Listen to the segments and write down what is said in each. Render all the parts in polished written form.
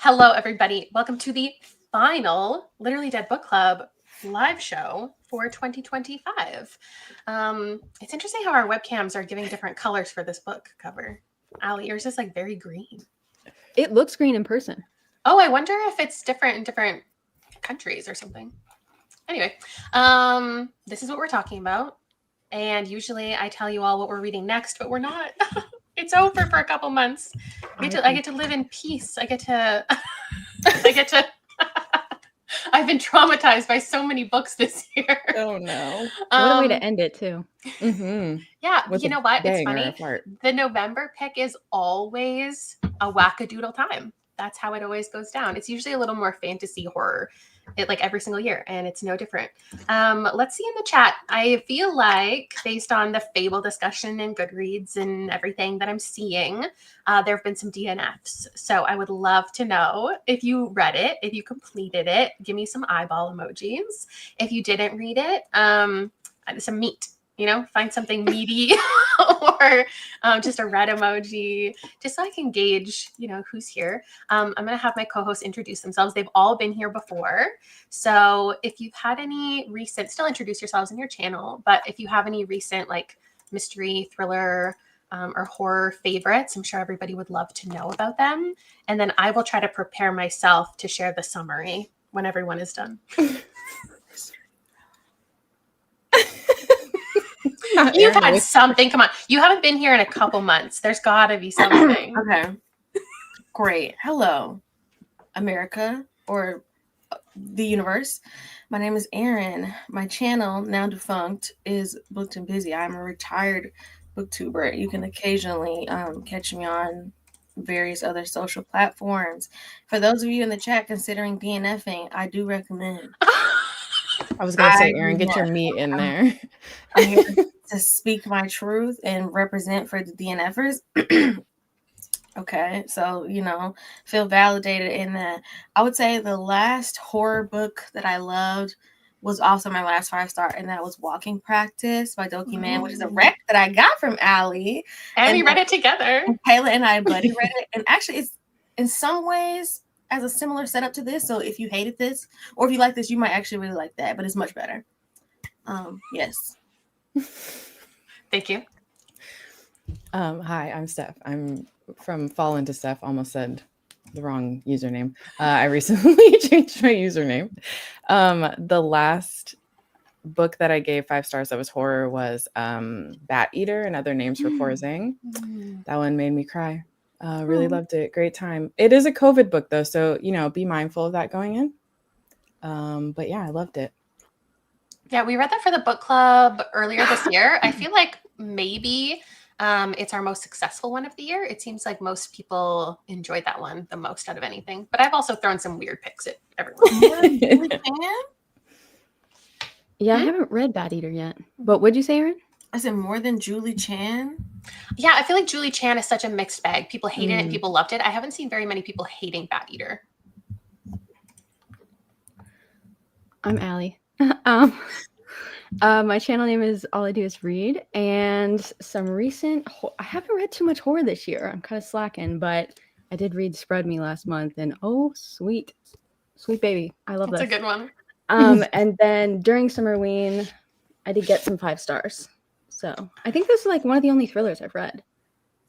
Hello, everybody. Welcome to the final Literally Dead Book Club live show for 2025. It's interesting how our webcams are giving different colors for this book cover. Allie, yours is like very green. It looks green in person. Oh, I wonder if it's different in different countries or something. Anyway, this is what we're talking about. And usually I tell you all what we're reading next, but we're not. It's over for a couple months. I get to live in peace. I get to I've been traumatized by so many books this year. Oh no. What a way to end it too. Mm-hmm. Yeah, With you a know what? It's banger funny. apart. The November pick is always a wackadoodle time. That's how it always goes down. It's usually a little more fantasy horror, like every single year, and it's no different. Let's see in the chat. I feel like, based on the Fable discussion and Goodreads and everything that I'm seeing, there have been some DNFs. So I would love to know if you read it, if you completed it. Give me some eyeball emojis. If you didn't read it, some meat. Find something meaty or just a red emoji, just so I can gauge, who's here. I'm going to have my co-hosts introduce themselves. They've all been here before. So if you've had any recent, still introduce yourselves in your channel, but if you have any recent like mystery, thriller, or horror favorites, I'm sure everybody would love to know about them. And then I will try to prepare myself to share the summary when everyone is done. You've had something. Come on. You haven't been here in a couple months. There's got to be something. Okay. Great. Hello, America or the universe. My name is Erin. My channel, now defunct, is Booked and Busy. I'm a retired booktuber. You can occasionally catch me on various other social platforms. For those of you in the chat considering DNFing, I do recommend. I was going to say, Erin, get your meat in there. I'm here to speak my truth and represent for the DNFers. Okay, so, feel validated in that. I would say the last horror book that I loved was also my last 5-star, and that was Walking Practice by Doki Man, which is a rec that I got from Allie. And we read it together. And Kayla and I buddy read it. And actually, it's in some ways as a similar setup to this. So if you hated this, or if you like this, you might actually really like that, but it's much better. Yes. Thank you. Hi, I'm Steph. I'm from Fall Into Steph. Almost said the wrong username. I recently changed my username. The last book that I gave 5 stars that was horror was Bat Eater and Other Names for Poor Zing. That one made me cry. Really loved it. Great time. It is a COVID book though, so be mindful of that going in. But yeah, I loved it. Yeah, we read that for the book club earlier this year. I feel like maybe it's our most successful one of the year. It seems like most people enjoyed that one the most out of anything. But I've also thrown some weird picks at everyone. Yeah, I haven't read Bat Eater yet. But what'd you say, Erin? I said more than Julie Chan. Yeah, I feel like Julie Chan is such a mixed bag. People hated it and people loved it. I haven't seen very many people hating Bat Eater. I'm Allie. My channel name is All I Do Is Read, and some recent I haven't read too much horror this year. I'm kind of slacking, but I did read Spread Me last month, and oh, sweet baby, I love that. That's a good one. And then during Summerween, I did get some 5 stars. So I think this is like one of the only thrillers I've read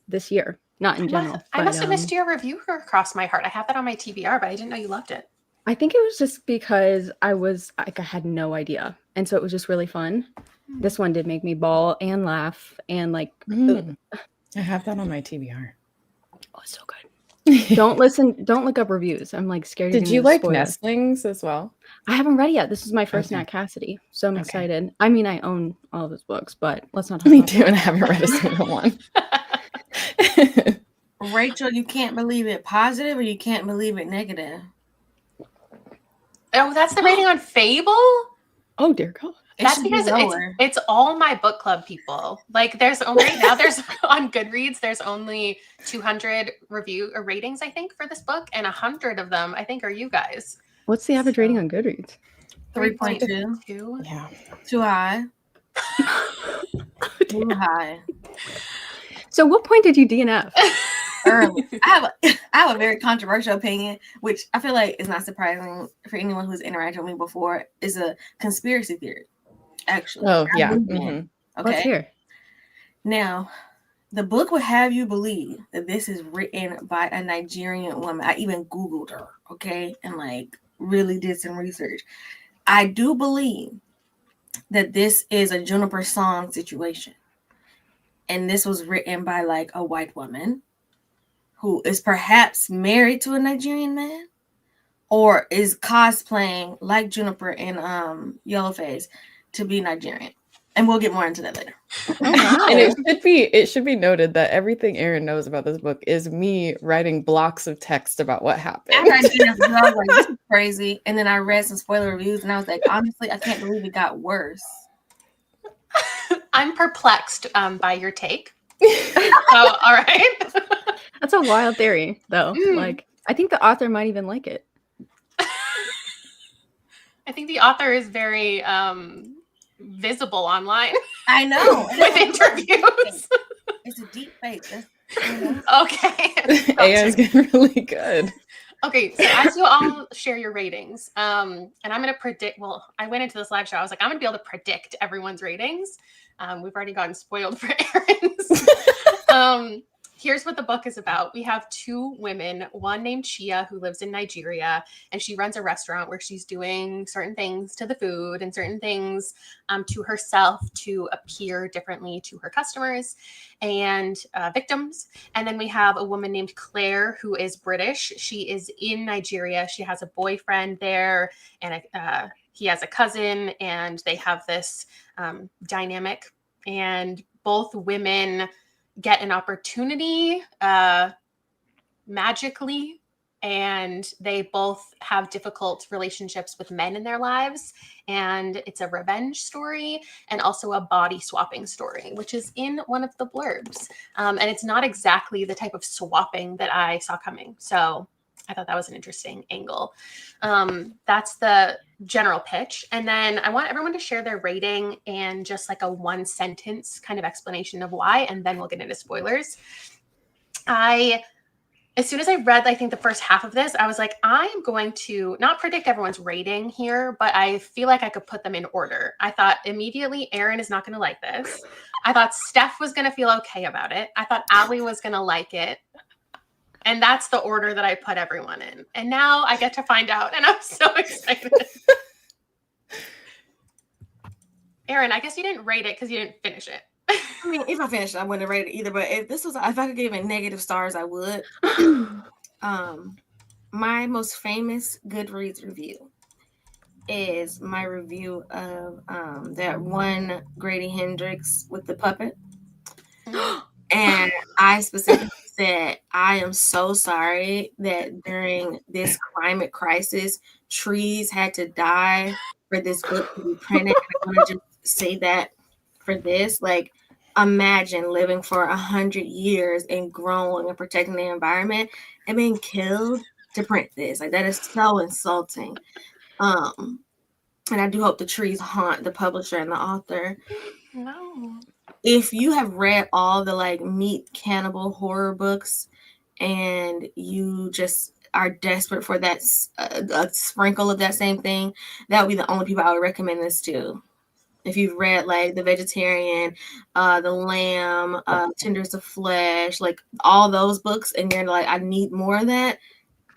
this year, not in general. I must have missed your review for Cross My Heart. I have that on my TBR, but I didn't know you loved it. I think it was just because I had no idea. And so it was just really fun. This one did make me bawl and laugh and like. I have that on my TBR. Oh, it's so good. Don't look up reviews. I'm like scared. Did you like Nestlings as well? I haven't read it yet. This is my first Nat Cassidy. So I'm excited. I mean, I own all of his books, but let's not talk about Me too, and I haven't read a single one. Rachel, you can't believe it positive or you can't believe it negative? Oh, that's the rating on Fable? Oh, dear God. That's because it's all my book club people. Like there's only now there's on Goodreads, there's only 200 review or ratings, I think, for this book, and 100 of them, I think, are you guys. What's the average rating on Goodreads? 3.2. Yeah. Too high. Too high. So what point did you DNF? early. I have a very controversial opinion, which I feel like is not surprising for anyone who's interacted with me before. Is a conspiracy theory, actually. Oh, I yeah. believe in. Let's Okay. hear. Now, the book would have you believe that this is written by a Nigerian woman. I even Googled her, okay, and like really did some research. I do believe that this is a Juniper Song situation. And this was written by like a white woman who is perhaps married to a Nigerian man or is cosplaying like Juniper in Yellowface to be Nigerian. And we'll get more into that later. Oh, wow. And it should be noted that everything Erin knows about this book is me writing blocks of text about what happened. After I did this, I was like, this is crazy. And then I read some spoiler reviews and I was like, honestly, I can't believe it got worse. I'm perplexed by your take. Oh, all right. That's a wild theory, though. Like, I think the author might even like it. I think the author is very visible online I know. with interviews. It's a deep fake. Okay. AI is getting really good. Okay, so as you all share your ratings, and I'm going to predict, well, I went into this live show, I was like, I'm going to be able to predict everyone's ratings. We've already gotten spoiled for Erin's. Here's what the book is about. We have two women, one named Chia, who lives in Nigeria, and she runs a restaurant where she's doing certain things to the food and certain things to herself to appear differently to her customers and victims. And then we have a woman named Claire, who is British. She is in Nigeria. She has a boyfriend there, and he has a cousin, and they have this dynamic. And both women get an opportunity magically, and they both have difficult relationships with men in their lives, and it's a revenge story and also a body swapping story, which is in one of the blurbs, and it's not exactly the type of swapping that I saw coming, so I thought that was an interesting angle. That's the general pitch. And then I want everyone to share their rating and just like a one sentence kind of explanation of why, and then we'll get into spoilers. As soon as I read, I think the first half of this, I was like, I'm going to not predict everyone's rating here, but I feel like I could put them in order. I thought immediately Erin is not going to like this. I thought Steph was going to feel okay about it. I thought Allie was going to like it. And that's the order that I put everyone in. And now I get to find out, and I'm so excited. Erin, I guess you didn't rate it because you didn't finish it. I mean, if I finished, I wouldn't have rated it either. But if I could give it negative stars, I would. My most famous Goodreads review is my review of that one Grady Hendrix with the puppet. And I specifically said, I am so sorry that during this climate crisis, trees had to die for this book to be printed. I want to just say that for this, like, imagine living for 100 years and growing and protecting the environment and being killed to print this. Like, that is so insulting. And I do hope the trees haunt the publisher and the author. No. If you have read all the like meat cannibal horror books and you just are desperate for that a sprinkle of that same thing, that would be the only people I would recommend this to. If you've read like The Vegetarian, The Lamb, Tenders of Flesh, like all those books, and you're like, I need more of that,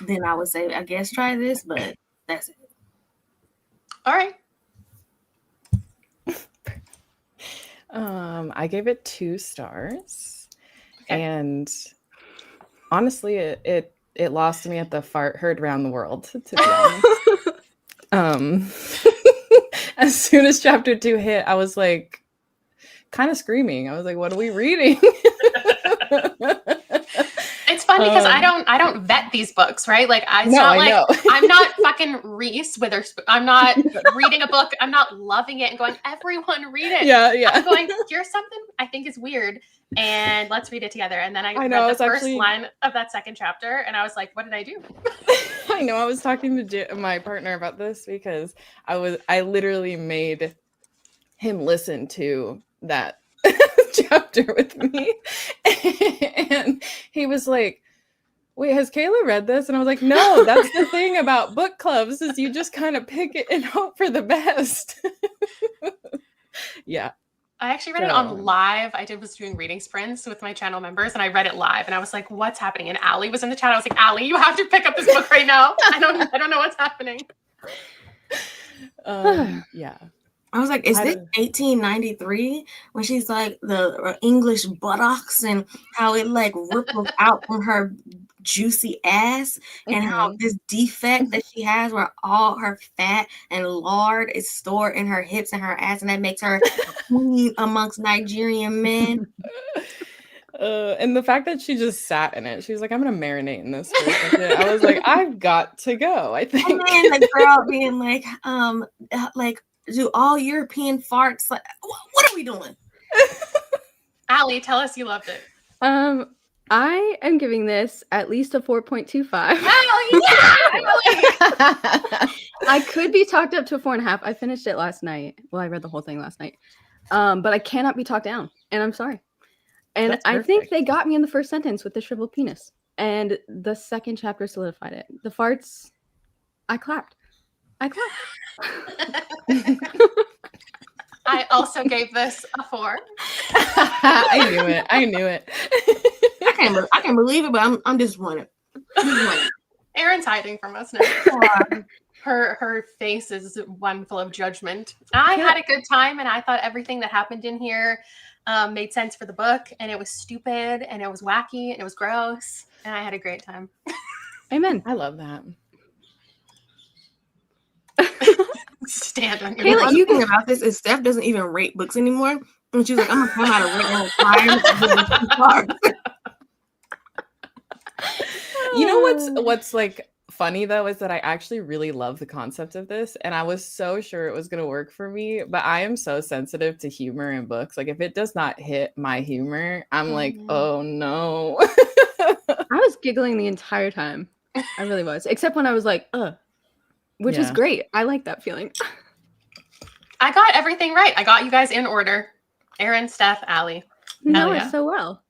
then I would say, I guess try this, but that's it. All right. I gave it 2 stars, Okay. and honestly, it lost me at the fart heard around the world. To be honest, as soon as chapter 2 hit, I was like, kind of screaming. I was like, "What are we reading?" It's fun because I don't vet these books, right? Like I know. I'm not fucking Reese Witherspoon. I'm not reading a book. I'm not loving it and going, everyone read it. Yeah. I'm going, here's something I think is weird, and let's read it together. And then I read the first line of that second chapter, and I was like, what did I do? I know. I was talking to my partner about this because I literally made him listen to that chapter with me. And he was like, wait, has Kayla read this? And I was like, no, that's the thing about book clubs is you just kind of pick it and hope for the best. Yeah. I actually read it So- on live. Was doing reading sprints with my channel members, and I read it live. And I was like, "What's happening?" And Allie was in the chat. I was like, "Allie, you have to pick up this book right now. I don't know what's happening." Yeah. I was like, is I this don't- 1893 when she's like the English buttocks and how it like ripples out from her juicy ass and how this defect that she has where all her fat and lard is stored in her hips and her ass and that makes her queen amongst Nigerian men. And the fact that she just sat in it, she was like, I'm gonna marinate in this for a second. I was like, I've got to go, I think. And then the girl being like, do all European farts like what are we doing? Allie, tell us you loved it. I am giving this at least a 4.25. Allie, yeah! I could be talked up to a 4.5. I finished it last night. Well, I read the whole thing last night. But I cannot be talked down, and I'm sorry. And That's I think perfect. they got me in the first sentence with the shriveled penis, and the second chapter solidified it. The farts, I clapped. I also gave this a 4. I knew it. I can't believe it, but I'm disappointed. Erin's hiding from us now. Her face is one full of judgment. I had a good time, and I thought everything that happened in here made sense for the book, and it was stupid, and it was wacky, and it was gross, and I had a great time. Amen. I love that. Stand on your Kayla, own. you think about this is Steph doesn't even rate books anymore. And she was like, I'm gonna come out of reading. You know what's like funny though is that I actually really love the concept of this, and I was so sure it was gonna work for me. But I am so sensitive to humor in books. Like if it does not hit my humor, I'm like, oh no. I was giggling the entire time. I really was, except when I was like, which is Yeah. great. I like that feeling. I got everything right. I got you guys in order. Erin, Steph, Allie. You know yeah. it so well.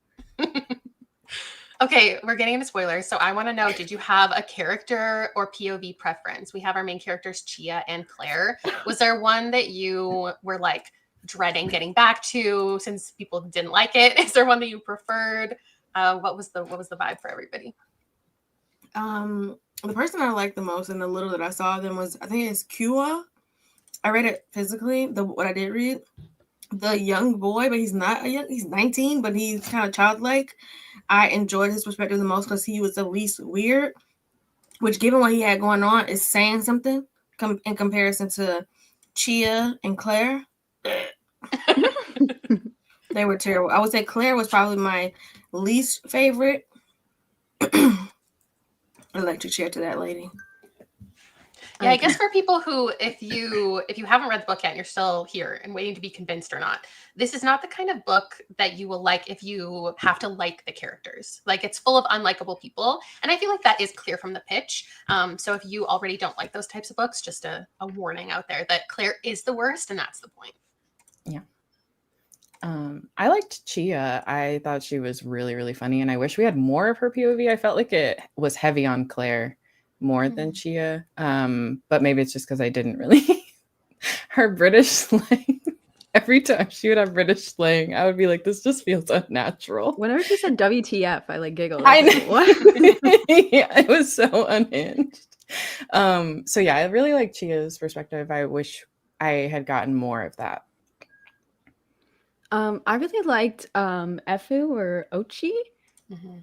Okay, we're getting into spoilers. So I want to know, did you have a character or POV preference? We have our main characters, Chia and Claire. Was there one that you were like dreading getting back to since people didn't like it? Is there one that you preferred? What was the vibe for everybody? The person I liked the most and the little that I saw of them was, I think it's Kua. I read it physically, what I did read. The young boy, but he's not he's 19, but he's kind of childlike. I enjoyed his perspective the most because he was the least weird, which given what he had going on is saying something in comparison to Chia and Claire. They were terrible. I would say Claire was probably my least favorite. Electric chair to that lady. Yeah, I guess for people who, if you haven't read the book yet and you're still here and waiting to be convinced or not, this is not the kind of book that you will like if you have to like the characters. Like it's full of unlikable people. And I feel like that is clear from the pitch. So if you already don't like those types of books, just a warning out there that Claire is the worst and that's the point. Yeah. I liked Chia. I thought she was really, really funny. And I wish we had more of her POV. I felt like it was heavy on Claire more than Chia. But maybe it's just because I didn't really her British slang. Every time she would have British slang, I would be like, this just feels unnatural. Whenever she said WTF, I like giggled. I know. What? Yeah, it was so unhinged. So yeah, I really like Chia's perspective. I wish I had gotten more of that. I really liked Efu or Ochi.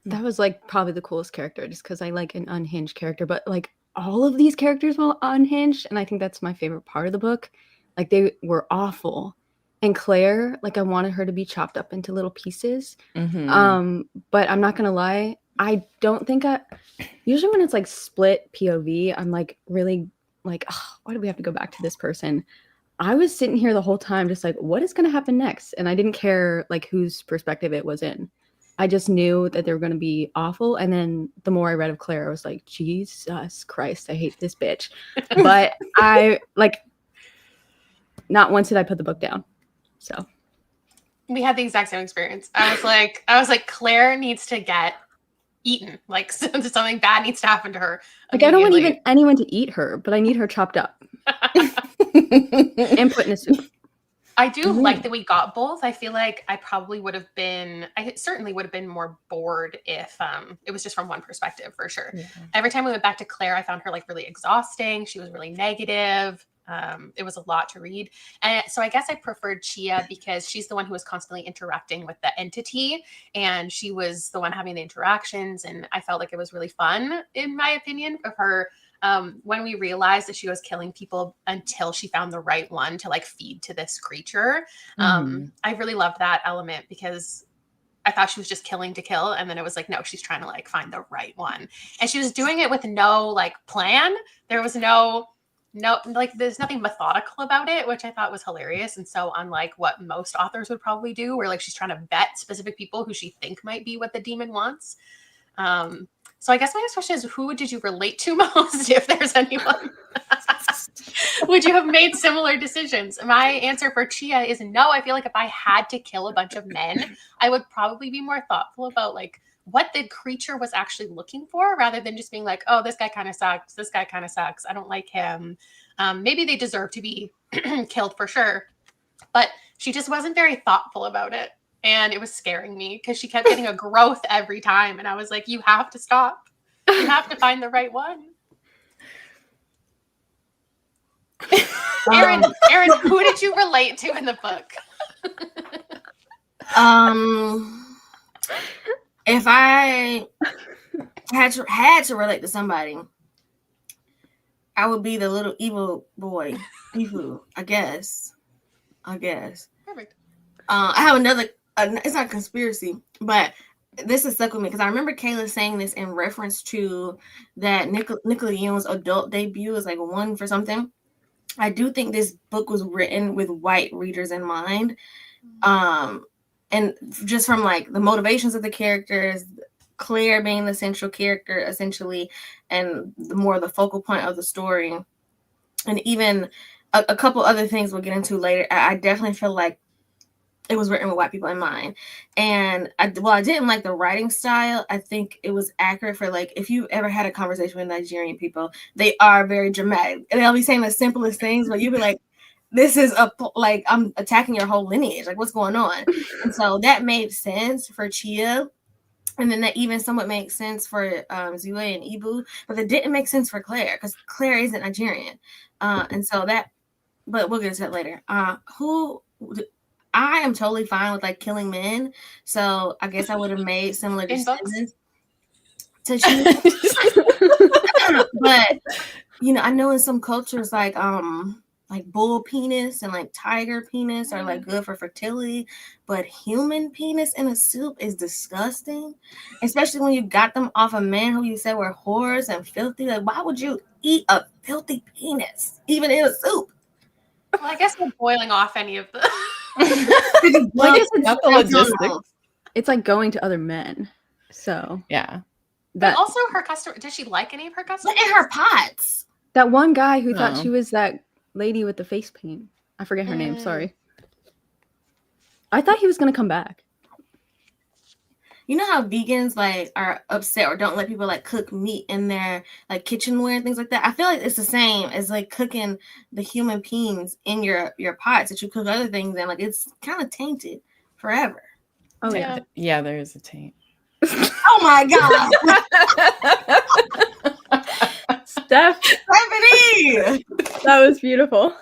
That was like probably the coolest character just because I like an unhinged character, but like all of these characters were unhinged, and I think that's my favorite part of the book. Like they were awful. And Claire, like I wanted her to be chopped up into little pieces. But I'm not gonna lie, I don't think usually when it's like split POV, I'm like really like, oh, why do we have to go back to this person? I was sitting here the whole time just like, what is gonna happen next? And I didn't care like whose perspective it was in. I just knew that they were gonna be awful. And then the more I read of Claire, I was like, Jesus Christ, I hate this bitch. But I like not once did I put the book down. So We had the exact same experience. I was like, Claire needs to get eaten. Like something bad needs to happen to her. Like, I don't want even anyone to eat her, but I need her chopped up and put in a soup. I do like that we got both. I feel like I certainly would have been more bored if it was just from one perspective, for sure. Yeah. Every time we went back to Claire, I found her like really exhausting. She was really negative. It was a lot to read. And so I guess I preferred Chia because she's the one who was constantly interacting with the entity, and she was the one having the interactions. And I felt like it was really fun, in my opinion, of her. When we realized that she was killing people until she found the right one to like feed to this creature. I really loved that element because I thought she was just killing to kill. And then it was like, no, she's trying to like find the right one. And she was doing it with no like plan. There was no, like there's nothing methodical about it, which I thought was hilarious. And so unlike what most authors would probably do, where like she's trying to vet specific people who she think might be what the demon wants. So I guess my next question is, who did you relate to most, if there's anyone? Would you have made similar decisions? My answer for Chia is no. I feel like if I had to kill a bunch of men, I would probably be more thoughtful about like what the creature was actually looking for, rather than just being like, oh, this guy kind of sucks. This guy kind of sucks. I don't like him. Maybe they deserve to be killed for sure. But she just wasn't very thoughtful about it. And it was scaring me because she kept getting a growth every time. And I was like, you have to stop. You have to find the right one. Aaron, who did you relate to in the book? If I had to relate to somebody, I would be the little evil boy, Ifu, I guess. Perfect. I have another. It's not a conspiracy, but this is stuck with me because I remember Kayla saying this in reference to that Nicola Young's adult debut is like 1 for something. I do think this book was written with white readers in mind, and just from like the motivations of the characters, Claire being the central character essentially, and the more the focal point of the story, and even a couple other things we'll get into later. I definitely feel like it was written with white people in mind. And I didn't like the writing style. I think it was accurate for like, if you ever had a conversation with Nigerian people, they are very dramatic. And they'll be saying the simplest things, but you'll be like, this is like, I'm attacking your whole lineage. Like, what's going on? And so that made sense for Chia. And then that even somewhat makes sense for Zue and Ibu, but it didn't make sense for Claire because Claire isn't Nigerian. And so that, but we'll get to that later. I am totally fine with like killing men, so I guess I would have made similar decisions to choose. But I know in some cultures like bull penis and like tiger penis are like good for fertility, but human penis in a soup is disgusting, especially when you got them off a man who you said were whores and filthy. Like, why would you eat a filthy penis even in a soup? Well, I guess we're boiling off any of the. It's like going to other men. So yeah. But also her customer. Does she like any of her customers? Look at her pots. That one guy who thought she was that lady with the face paint. I forget her name. Sorry. I thought he was gonna come back. You know how vegans like are upset or don't let people like cook meat in their like kitchenware and things like that? I feel like it's the same as like cooking the human peens in your pots that you cook other things in. Like, it's kind of tainted forever. Oh yeah, there is a taint. Oh my god. Stephanie! That was beautiful.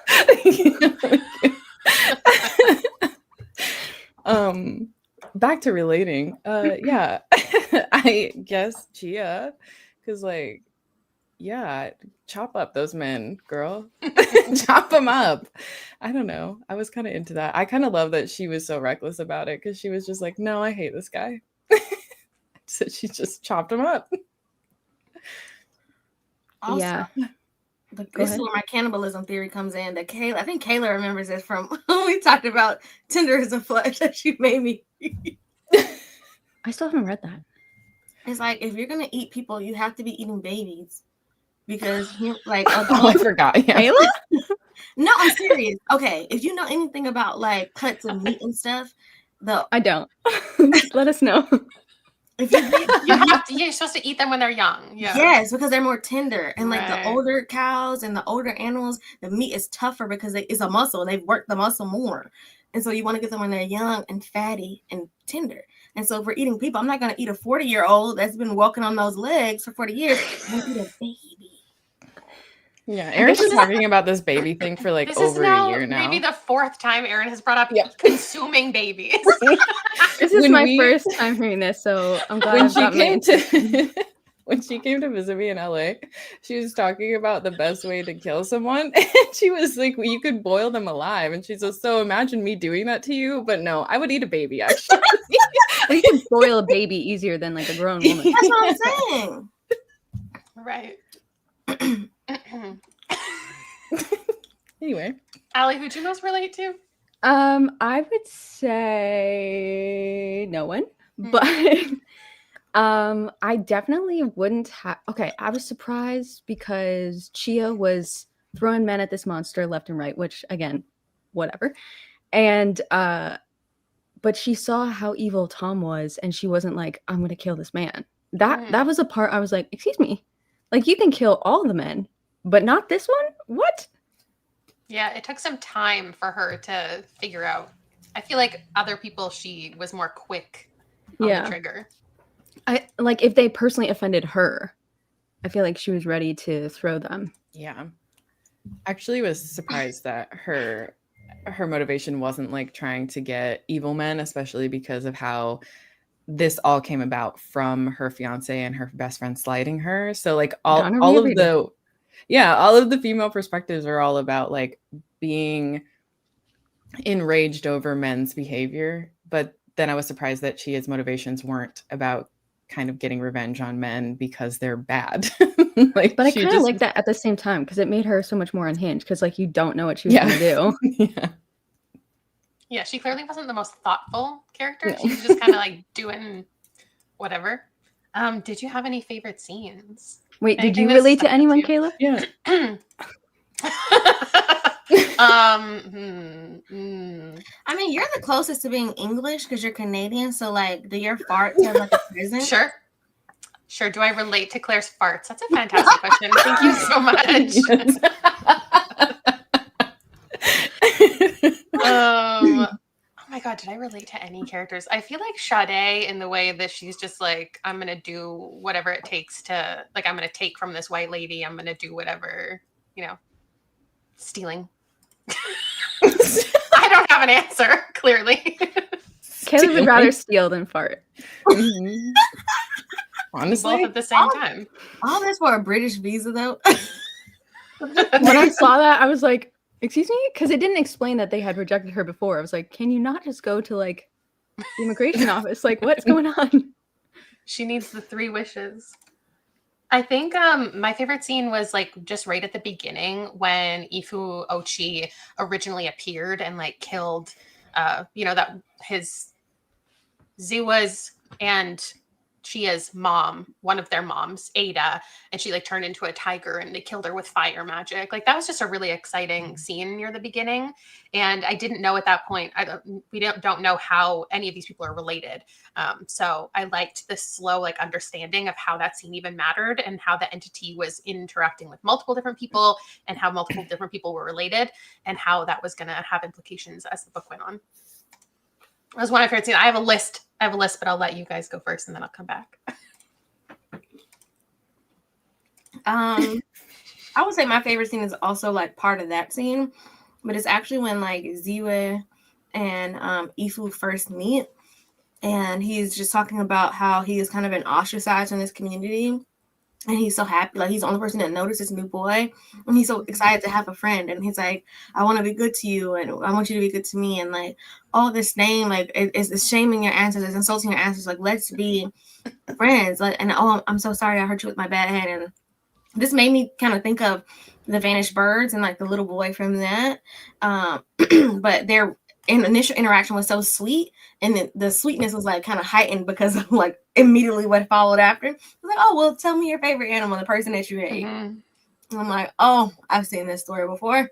Back to relating. Yeah, I guess Chia, because like, yeah, chop up those men, girl. Chop them up. I don't know. I was kind of into that. I kind of love that she was so reckless about it because she was just like, no, I hate this guy. So she just chopped him up. Also, yeah. This is where my cannibalism theory comes in. That I think Kayla remembers this from when we talked about Tender as a Flesh that she made me read. I still haven't read that. It's like, if you're gonna eat people, you have to be eating babies, because like I forgot. Yeah. No, I'm serious. Okay, if you know anything about like cuts of meat and stuff, I don't. Let us know. if you get, You're supposed to eat them when they're young. Yeah. yes, because they're more tender, and like the Right. older cows and the older animals, the meat is tougher because it's a muscle. They've worked the muscle more, and so you want to get them when they're young and fatty and tender. And so if we're eating people, I'm not going to eat a 40-year-old that's been walking on those legs for 40 years. I'm going to eat a baby. Yeah, Erin's been talking about this baby thing for like This is over a now year now. maybe the 4th time Erin has brought up Yep. consuming babies. This is When my we- first time hearing this, so I'm glad when I've she got my came insight. to when she came to visit me in LA, she was talking about the best way to kill someone. And she was like, well, you could boil them alive. And she says, so imagine me doing that to you. But no, I would eat a baby, actually. Well, you can boil a baby easier than like a grown woman. That's what I'm saying. Right. Anyway. Allie, who'd you most relate to? I would say no one, but I definitely wouldn't have. Okay, I was surprised because Chia was throwing men at this monster left and right, which again, whatever. And but she saw how evil Tom was, and she wasn't like, "I'm gonna kill this man." That was a part I was like, "Excuse me, like you can kill all the men, but not this one? What?" Yeah, it took some time for her to figure out. I feel like other people, she was more quick on the trigger. I like if they personally offended her, I feel like she was ready to throw them. Yeah. Actually was surprised that her motivation wasn't like trying to get evil men, especially because of how this all came about from her fiance and her best friend slighting her. So like all of the female perspectives are all about like being enraged over men's behavior. But then I was surprised that Chia's motivations weren't about kind of getting revenge on men because they're bad. Like, but I kind of like that at the same time because it made her so much more unhinged because like you don't know what she was going to do. Yeah, she clearly wasn't the most thoughtful character. No. She was just kind of like doing whatever. Did you have any favorite scenes? Wait, did you relate to anyone, Kayla? Yeah. I mean, you're the closest to being English because you're Canadian. So, like, do your farts have like a present? Sure. Do I relate to Claire's farts? That's a fantastic question. Thank you so much. Oh my god, did I relate to any characters? I feel like Sade in the way that she's just like, I'm gonna do whatever it takes to, like, I'm gonna take from this white lady. I'm gonna do whatever, stealing. I don't have an answer, clearly. Kayla would rather steal than fart. Mm-hmm. Honestly, both at the same time. All this for a British visa, though. When I saw that, I was like, excuse me? Because it didn't explain that they had rejected her before. I was like, can you not just go to like the immigration office? Like, what's going on? She needs the 3 wishes. I think my favorite scene was like just right at the beginning when Ifu Ochi originally appeared and like killed, that his Ziwa's and Chia's mom, one of their moms, Ada, and she like turned into a tiger and they killed her with fire magic. Like that was just a really exciting scene near the beginning. And I didn't know at that point, we don't know how any of these people are related. So I liked the slow like understanding of how that scene even mattered and how the entity was interacting with multiple different people and how multiple different people were related and how that was going to have implications as the book went on. That was one of my favorite scenes. I have a list, but I'll let you guys go first and then I'll come back. I would say my favorite scene is also like part of that scene, but it's actually when like Ziwe and Ifu first meet, and he's just talking about how he has kind of been ostracized in this community. And he's so happy, like he's the only person that noticed this new boy, and he's so excited to have a friend. And he's like, "I want to be good to you, and I want you to be good to me." And like all this name, like it's shaming your ancestors, insulting your ancestors. Like let's be friends. Like, and I'm so sorry I hurt you with my bad hand. And this made me kind of think of the Vanished Birds and like the little boy from that. But their initial interaction was so sweet, and the sweetness was like kind of heightened because of like immediately what followed after. I was like, "Oh, well, tell me your favorite animal, the person that you hate." And I'm like, "Oh, I've seen this story before."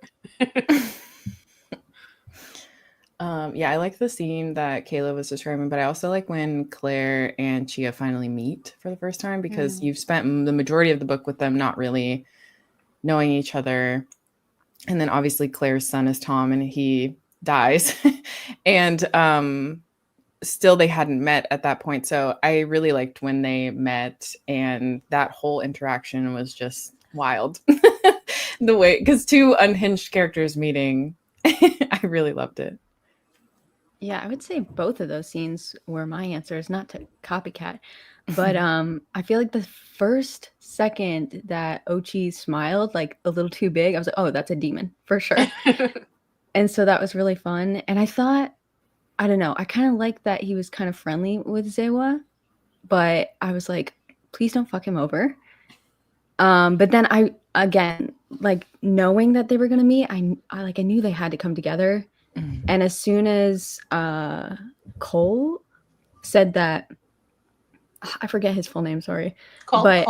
Yeah, I like the scene that Kayla was describing, but I also like when Claire and Chia finally meet for the first time, because you've spent the majority of the book with them not really knowing each other. And then obviously Claire's son is Tom and he dies. And still they hadn't met at that point. So I really liked when they met, and that whole interaction was just wild. The way, because two unhinged characters meeting, I really loved it. Yeah, I would say both of those scenes were my answers, not to copycat. But I feel like the first second that Ochi smiled like a little too big, I was like, oh, that's a demon for sure. And so that was really fun. And I thought, I don't know, I kind of liked that he was kind of friendly with Zewa, but I was like, please don't fuck him over. But then again, like knowing that they were gonna meet, I knew they had to come together. And as soon as Cole said that, I forget his full name, sorry. Colade?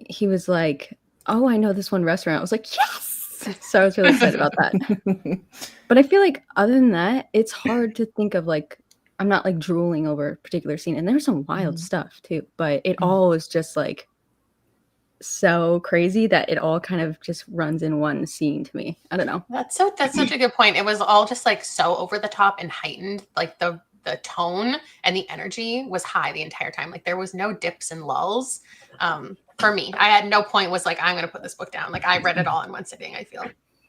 He was like, oh, I know this one restaurant. I was like, yes! So I was really excited about that. But I feel like other than that, it's hard to think of like, I'm not like drooling over a particular scene. And there's some wild stuff too, but it all was just like so crazy that it all kind of just runs in one scene to me. I don't know. That's such a good point. It was all just like so over the top and heightened. Like the tone and the energy was high the entire time. Like there was no dips and lulls. For me, I had no point was like, I'm going to put this book down. Like I read it all in one sitting, I feel.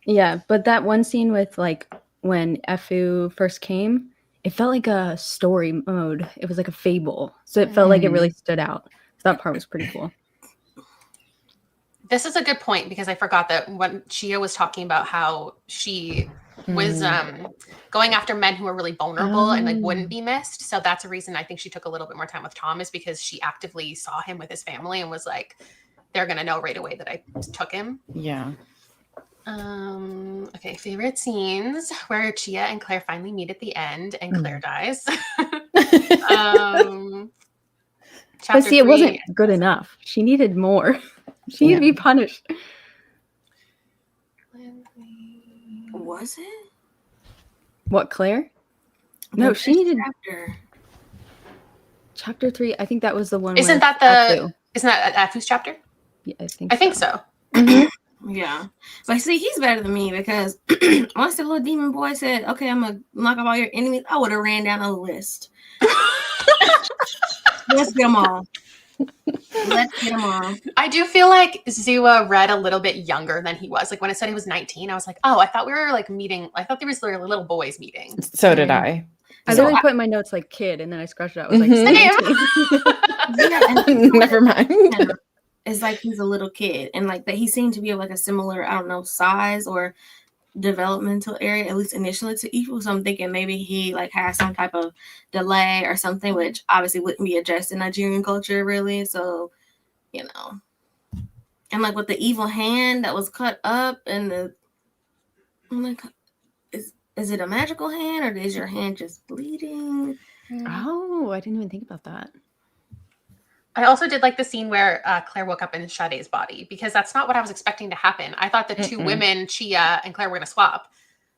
Yeah. But that one scene with like when Efu first came, it felt like a story mode. It was like a fable. So it felt like it really stood out. So that part was pretty cool. This is a good point, because I forgot that when Chia was talking about how she was going after men who were really vulnerable and like wouldn't be missed. So that's a reason I think she took a little bit more time with Tom, is because she actively saw him with his family and was like, they're going to know right away that I took him. Yeah. Okay, favorite scenes where Chia and Claire finally meet at the end and Claire dies. But see, it wasn't good enough. She needed more. She needed to be punished. Was it? What, Claire? No, she needed chapter. Chapter 3. I think that was the one. Isn't that Afu's chapter? Yeah, I think so. Yeah. But see, he's better than me, because once the little demon boy said, okay, I'm going to knock off all your enemies, I would have ran down a list. Let's get them all. I do feel like Zua read a little bit younger than he was. Like when it said he was 19, I was like, oh, I thought we were like meeting. I thought there was little boys meeting. So did I. I literally put in my notes like kid, and then I scratched it out. I was like, same. Never mind. It's like he's a little kid, and like that he seemed to be of like a similar, I don't know, size or developmental area, at least initially, to Efu. So I'm thinking maybe he like has some type of delay or something, which obviously wouldn't be addressed in Nigerian culture really. So, you know, and like with the evil hand that was cut up, and I'm like, is it a magical hand, or is your hand just bleeding? Oh, I didn't even think about that. I also did like the scene where Claire woke up in Sade's body, because that's not what I was expecting to happen. I thought the two women, Chia and Claire, were going to swap.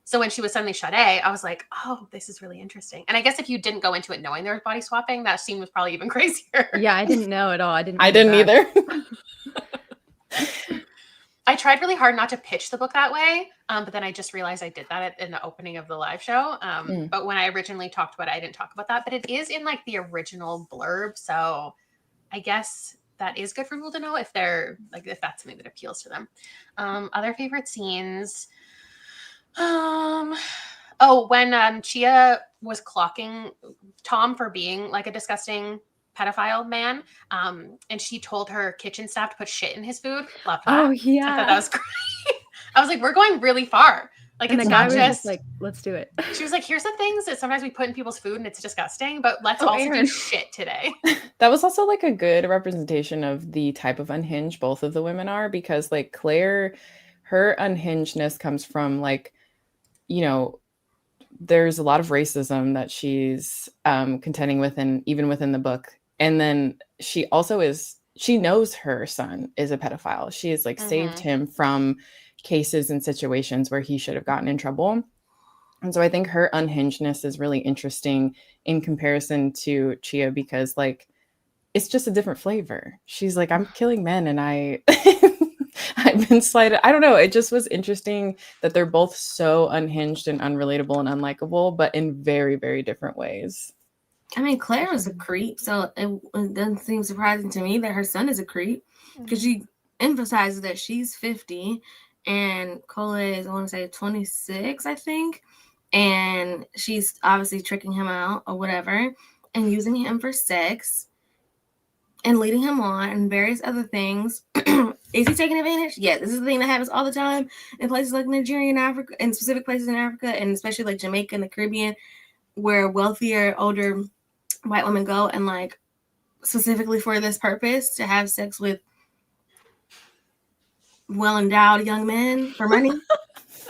So when she was suddenly Sade, I was like, oh, this is really interesting. And I guess if you didn't go into it knowing there was body swapping, that scene was probably even crazier. Yeah, I didn't know at all. I didn't either. I tried really hard not to pitch the book that way, but then I just realized I did that in the opening of the live show. But when I originally talked about it, I didn't talk about that. But it is in like the original blurb, so I guess that is good for people to know if they're like, if that's something that appeals to them. Other favorite scenes. When Chia was clocking Tom for being like a disgusting pedophile man, and she told her kitchen staff to put shit in his food. Love that. Oh yeah, I thought that was great. I was like, we're going really far. Like, and it's the guy not was just like, let's do it. She was like, here's the things that sometimes we put in people's food and it's disgusting, but let's also do shit today. That was also like a good representation of the type of unhinged both of the women are, because like Claire, her unhingedness comes from like, you know, there's a lot of racism that she's contending with, and even within the book. And then she also she knows her son is a pedophile. She has like saved him from cases and situations where he should have gotten in trouble. And so I think her unhingedness is really interesting in comparison to Chia, because like it's just a different flavor. She's like, I'm killing men and I've been slighted. I don't know. It just was interesting that they're both so unhinged and unrelatable and unlikable, but in very, very different ways. I mean, Claire was a creep, so it doesn't seem surprising to me that her son is a creep, because she emphasizes that she's 50 and Cola is, I want to say, 26, I think, and she's obviously tricking him out or whatever and using him for sex and leading him on and various other things. Is he taking advantage? Yeah, this is the thing that happens all the time in places like Nigeria and Africa, and specific places in Africa, and especially like Jamaica and the Caribbean, where wealthier, older white women go and like specifically for this purpose to have sex with well-endowed young men for money.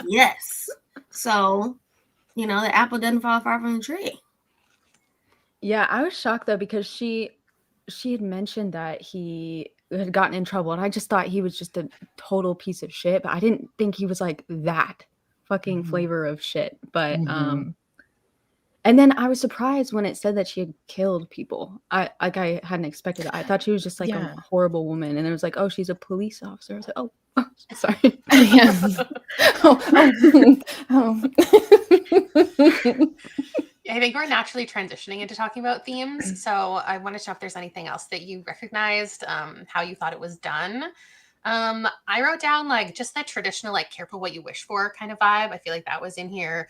Yes. So, you know, the apple doesn't fall far from the tree. Yeah, I was shocked though, because she had mentioned that he had gotten in trouble, and I just thought he was just a total piece of shit, but I didn't think he was like that fucking flavor of shit. But and then I was surprised when it said that she had killed people. I hadn't expected it. I thought she was just like a horrible woman, and it was like, oh, she's a police officer. I was like, oh sorry. Yeah. I think we're naturally transitioning into talking about themes. So I wanted to know if there's anything else that you recognized, how you thought it was done. I wrote down like just the traditional, like careful what you wish for kind of vibe. I feel like that was in here.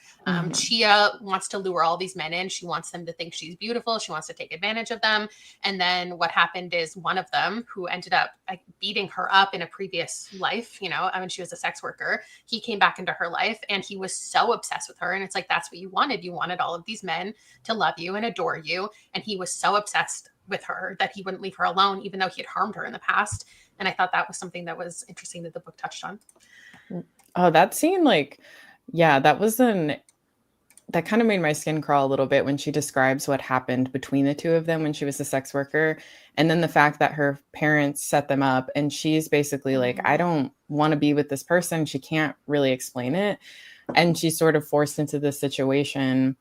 Chia wants to lure all these men in. She wants them to think she's beautiful. She wants to take advantage of them. And then what happened is one of them, who ended up like beating her up in a previous life, you know, I mean, she was a sex worker. He came back into her life and he was so obsessed with her. And it's like, that's what you wanted. You wanted all of these men to love you and adore you. And he was so obsessed with her that he wouldn't leave her alone, even though he had harmed her in the past. And I thought that was something that was interesting that the book touched on. Oh, that scene, like, yeah, that kind of made my skin crawl a little bit when she describes what happened between the two of them when she was a sex worker. And then the fact that her parents set them up and she's basically like, I don't want to be with this person. She can't really explain it. And she's sort of forced into this situation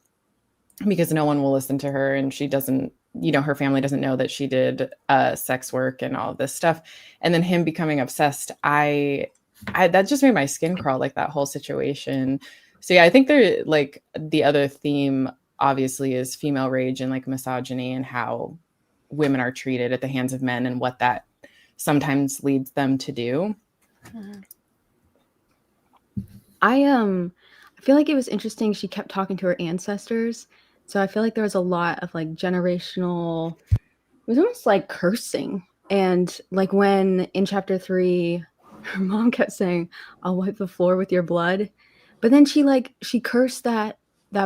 because no one will listen to her. And she doesn't, you know, her family doesn't know that she did sex work and all of this stuff. And then him becoming obsessed, I that just made my skin crawl, like that whole situation. So yeah, I think there, like, the other theme obviously is female rage and like misogyny and how women are treated at the hands of men and what that sometimes leads them to do. I feel like it was interesting. She kept talking to her ancestors. So I feel like there was a lot of like generational, it was almost like cursing. And like when in chapter 3, her mom kept saying, I'll wipe the floor with your blood. But then she cursed that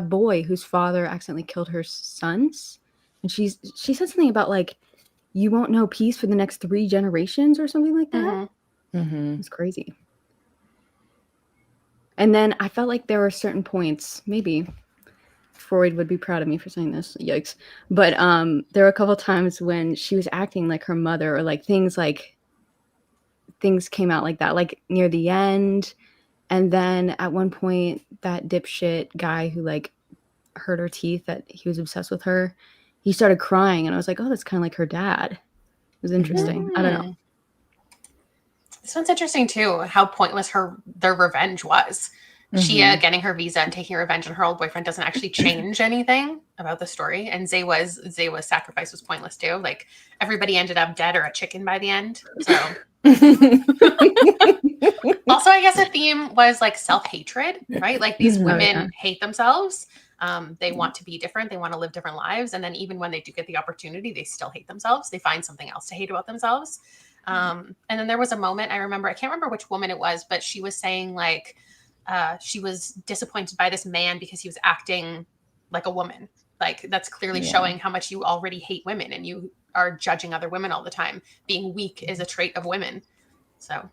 boy whose father accidentally killed her sons. And she said something about like, you won't know peace for the next 3 generations or something like that. It's crazy. And then I felt like there were certain points, maybe Freud would be proud of me for saying this, yikes. But there were a couple times when she was acting like her mother, or like things came out like that, like near the end. And then at one point, that dipshit guy who like hurt her teeth, that he was obsessed with her, he started crying, and I was like, oh, that's kind of like her dad. It was interesting. I don't know. This one's interesting too, how pointless their revenge was. Chia getting her visa and taking revenge on her old boyfriend doesn't actually change anything about the story. And Zewa's sacrifice was pointless too. Like everybody ended up dead or a chicken by the end. So also, I guess a theme was like self-hatred, right? Like these women hate themselves. They want to be different. They want to live different lives. And then even when they do get the opportunity, they still hate themselves. They find something else to hate about themselves. And then there was a moment I can't remember which woman it was, but she was saying like, she was disappointed by this man because he was acting like a woman. Like that's clearly showing how much you already hate women and you are judging other women all the time. Being weak is a trait of women. So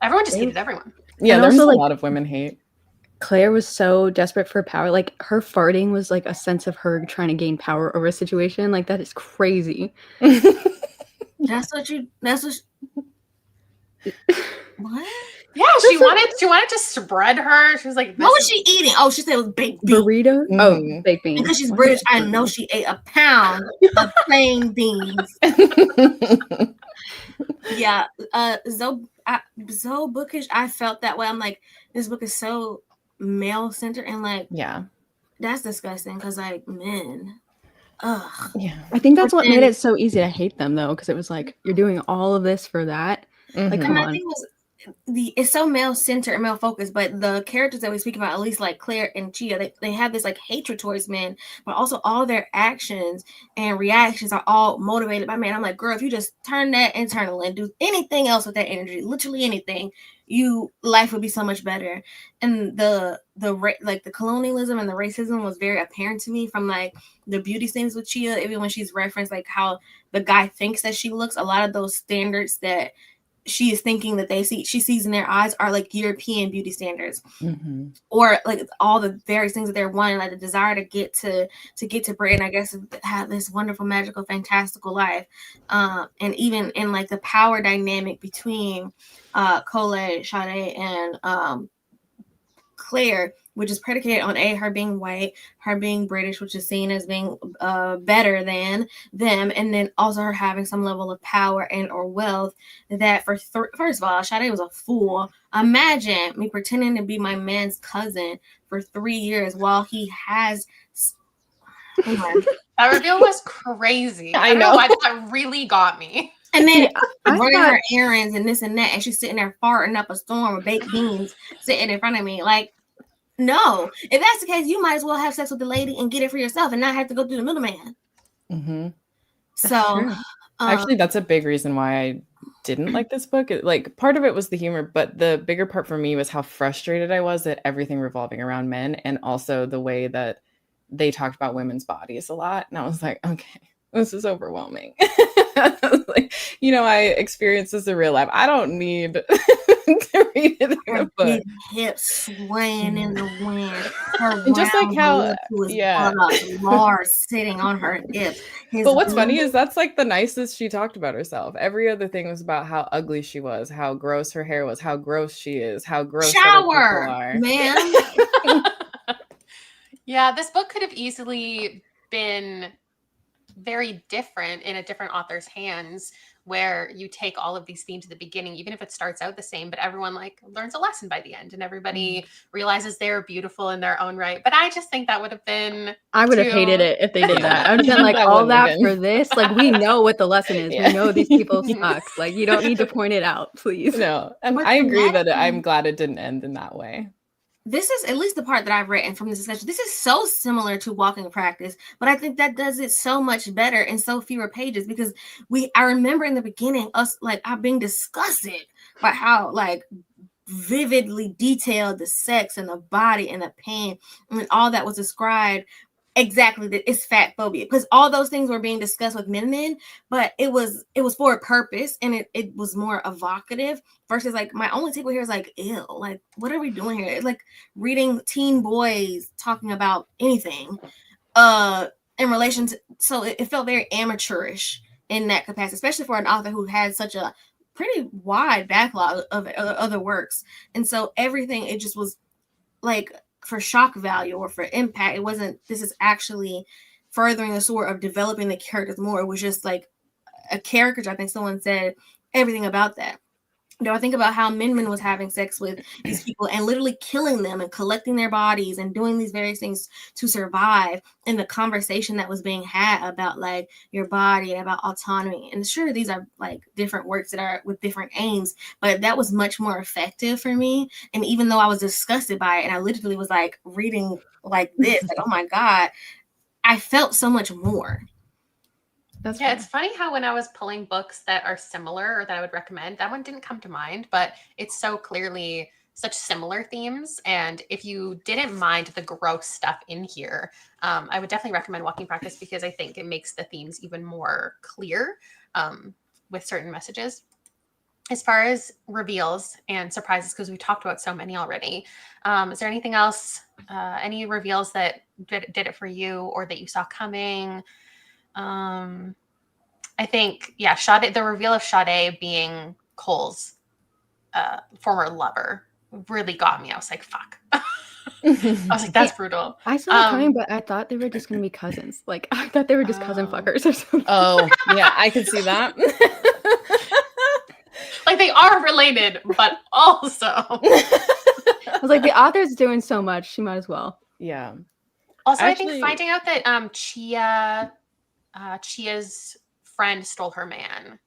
everyone just hated everyone. Yeah, and there's also, a like, lot of women hate. Claire was so desperate for power. Like her farting was like a sense of her trying to gain power over a situation. Like that is crazy. That's what What? Yeah, she wanted to spread her. She was like, What was she eating? Oh, she said it was baked beans. Burritos? Oh, baked beans. Because she's British, I know she ate a pound of plain beans. Yeah, Zoe bookish. I felt that way. I'm like, this book is so male centered, and like, yeah, that's disgusting. Because like men, ugh. yeah. I think that's what made it so easy to hate them, though, because it was like you're doing all of this for that. Like, come I on. think it was it's so male centered and male focused, but the characters that we speak about, at least like Claire and Chia, they have this like hatred towards men, but also all their actions and reactions are all motivated by men. I'm like, girl, if you just turn that internal and do anything else with that energy, literally anything, life would be so much better. And the colonialism and the racism was very apparent to me from like the beauty scenes with Chia, even when she's referenced like how the guy thinks that she looks. A lot of those standards that she is thinking that she sees in their eyes are like European beauty standards, or like all the various things that they're wanting, like the desire to get to Britain, I guess, have this wonderful, magical, fantastical life, and even in like the power dynamic between Cole, Sade, and Claire, which is predicated on her being white, her being British, which is seen as being better than them, and then also her having some level of power and or wealth. That first of all, Sade was a fool. Imagine me pretending to be my man's cousin for 3 years while he has. That reveal was crazy. I don't know why that really got me. And then running her errands and this and that, and she's sitting there farting up a storm with baked beans sitting in front of me. Like, no. If that's the case, you might as well have sex with the lady and get it for yourself and not have to go through the middleman. So, actually, that's a big reason why I didn't like this book. Like, part of it was the humor, but the bigger part for me was how frustrated I was at everything revolving around men, and also the way that they talked about women's bodies a lot. And I was like, okay, this is overwhelming. Like, I experienced this in real life. I don't need to read it in a book. Hips swaying in the wind. And just like how, Mars sitting on her hips. But what's funny is that's like the nicest she talked about herself. Every other thing was about how ugly she was, how gross her hair was, how gross she is, how gross other people are. Man. Yeah, this book could have easily been very different in a different author's hands, where you take all of these themes at the beginning, even if it starts out the same, but everyone like learns a lesson by the end and everybody realizes they're beautiful in their own right. But I just think that would have been I would have hated it if they did that. I would have been like, all that for this? Like, we know what the lesson is. We know these people suck. Like, you don't need to point it out, please. No, I agree that I'm glad it didn't end in that way. This is at least the part that I've written from this discussion. This is so similar to Walking Practice, but I think that does it so much better in so fewer pages, because I remember in the beginning us like being disgusted by how like vividly detailed the sex and the body and the pain and all that was described. Exactly, that it's fat phobia, because all those things were being discussed with men, but it was for a purpose, and it was more evocative versus like my only takeaway here is like, ew, like what are we doing here? It's like reading teen boys talking about anything in relation to, so it felt very amateurish in that capacity, especially for an author who had such a pretty wide backlog of other works. And so everything, it just was like, for shock value or for impact, it wasn't, this is actually furthering the sort of developing the characters more. It was just like a caricature. I think someone said everything about that. I think about how Min was having sex with these people and literally killing them and collecting their bodies and doing these various things to survive, and the conversation that was being had about like your body and about autonomy. And sure, these are like different works that are with different aims, but that was much more effective for me. And even though I was disgusted by it, and I literally was like reading like this, like, oh my God, I felt so much more. It's funny how when I was pulling books that are similar or that I would recommend, that one didn't come to mind, but it's so clearly such similar themes. And if you didn't mind the gross stuff in here, I would definitely recommend Walking Practice, because I think it makes the themes even more clear with certain messages. As far as reveals and surprises, because we talked about so many already, is there anything else, any reveals that did it for you or that you saw coming? I think, Sade, the reveal of Sade being Cole's former lover really got me. I was like, fuck. I was like, that's brutal. I saw it coming, but I thought they were just gonna be cousins. Like I thought they were just cousin fuckers or something. Oh, yeah, I could see that. Like they are related, but also I was like, the author's doing so much, she might as well. Yeah. Also, I Actually- think finding out that Chia's friend stole her man,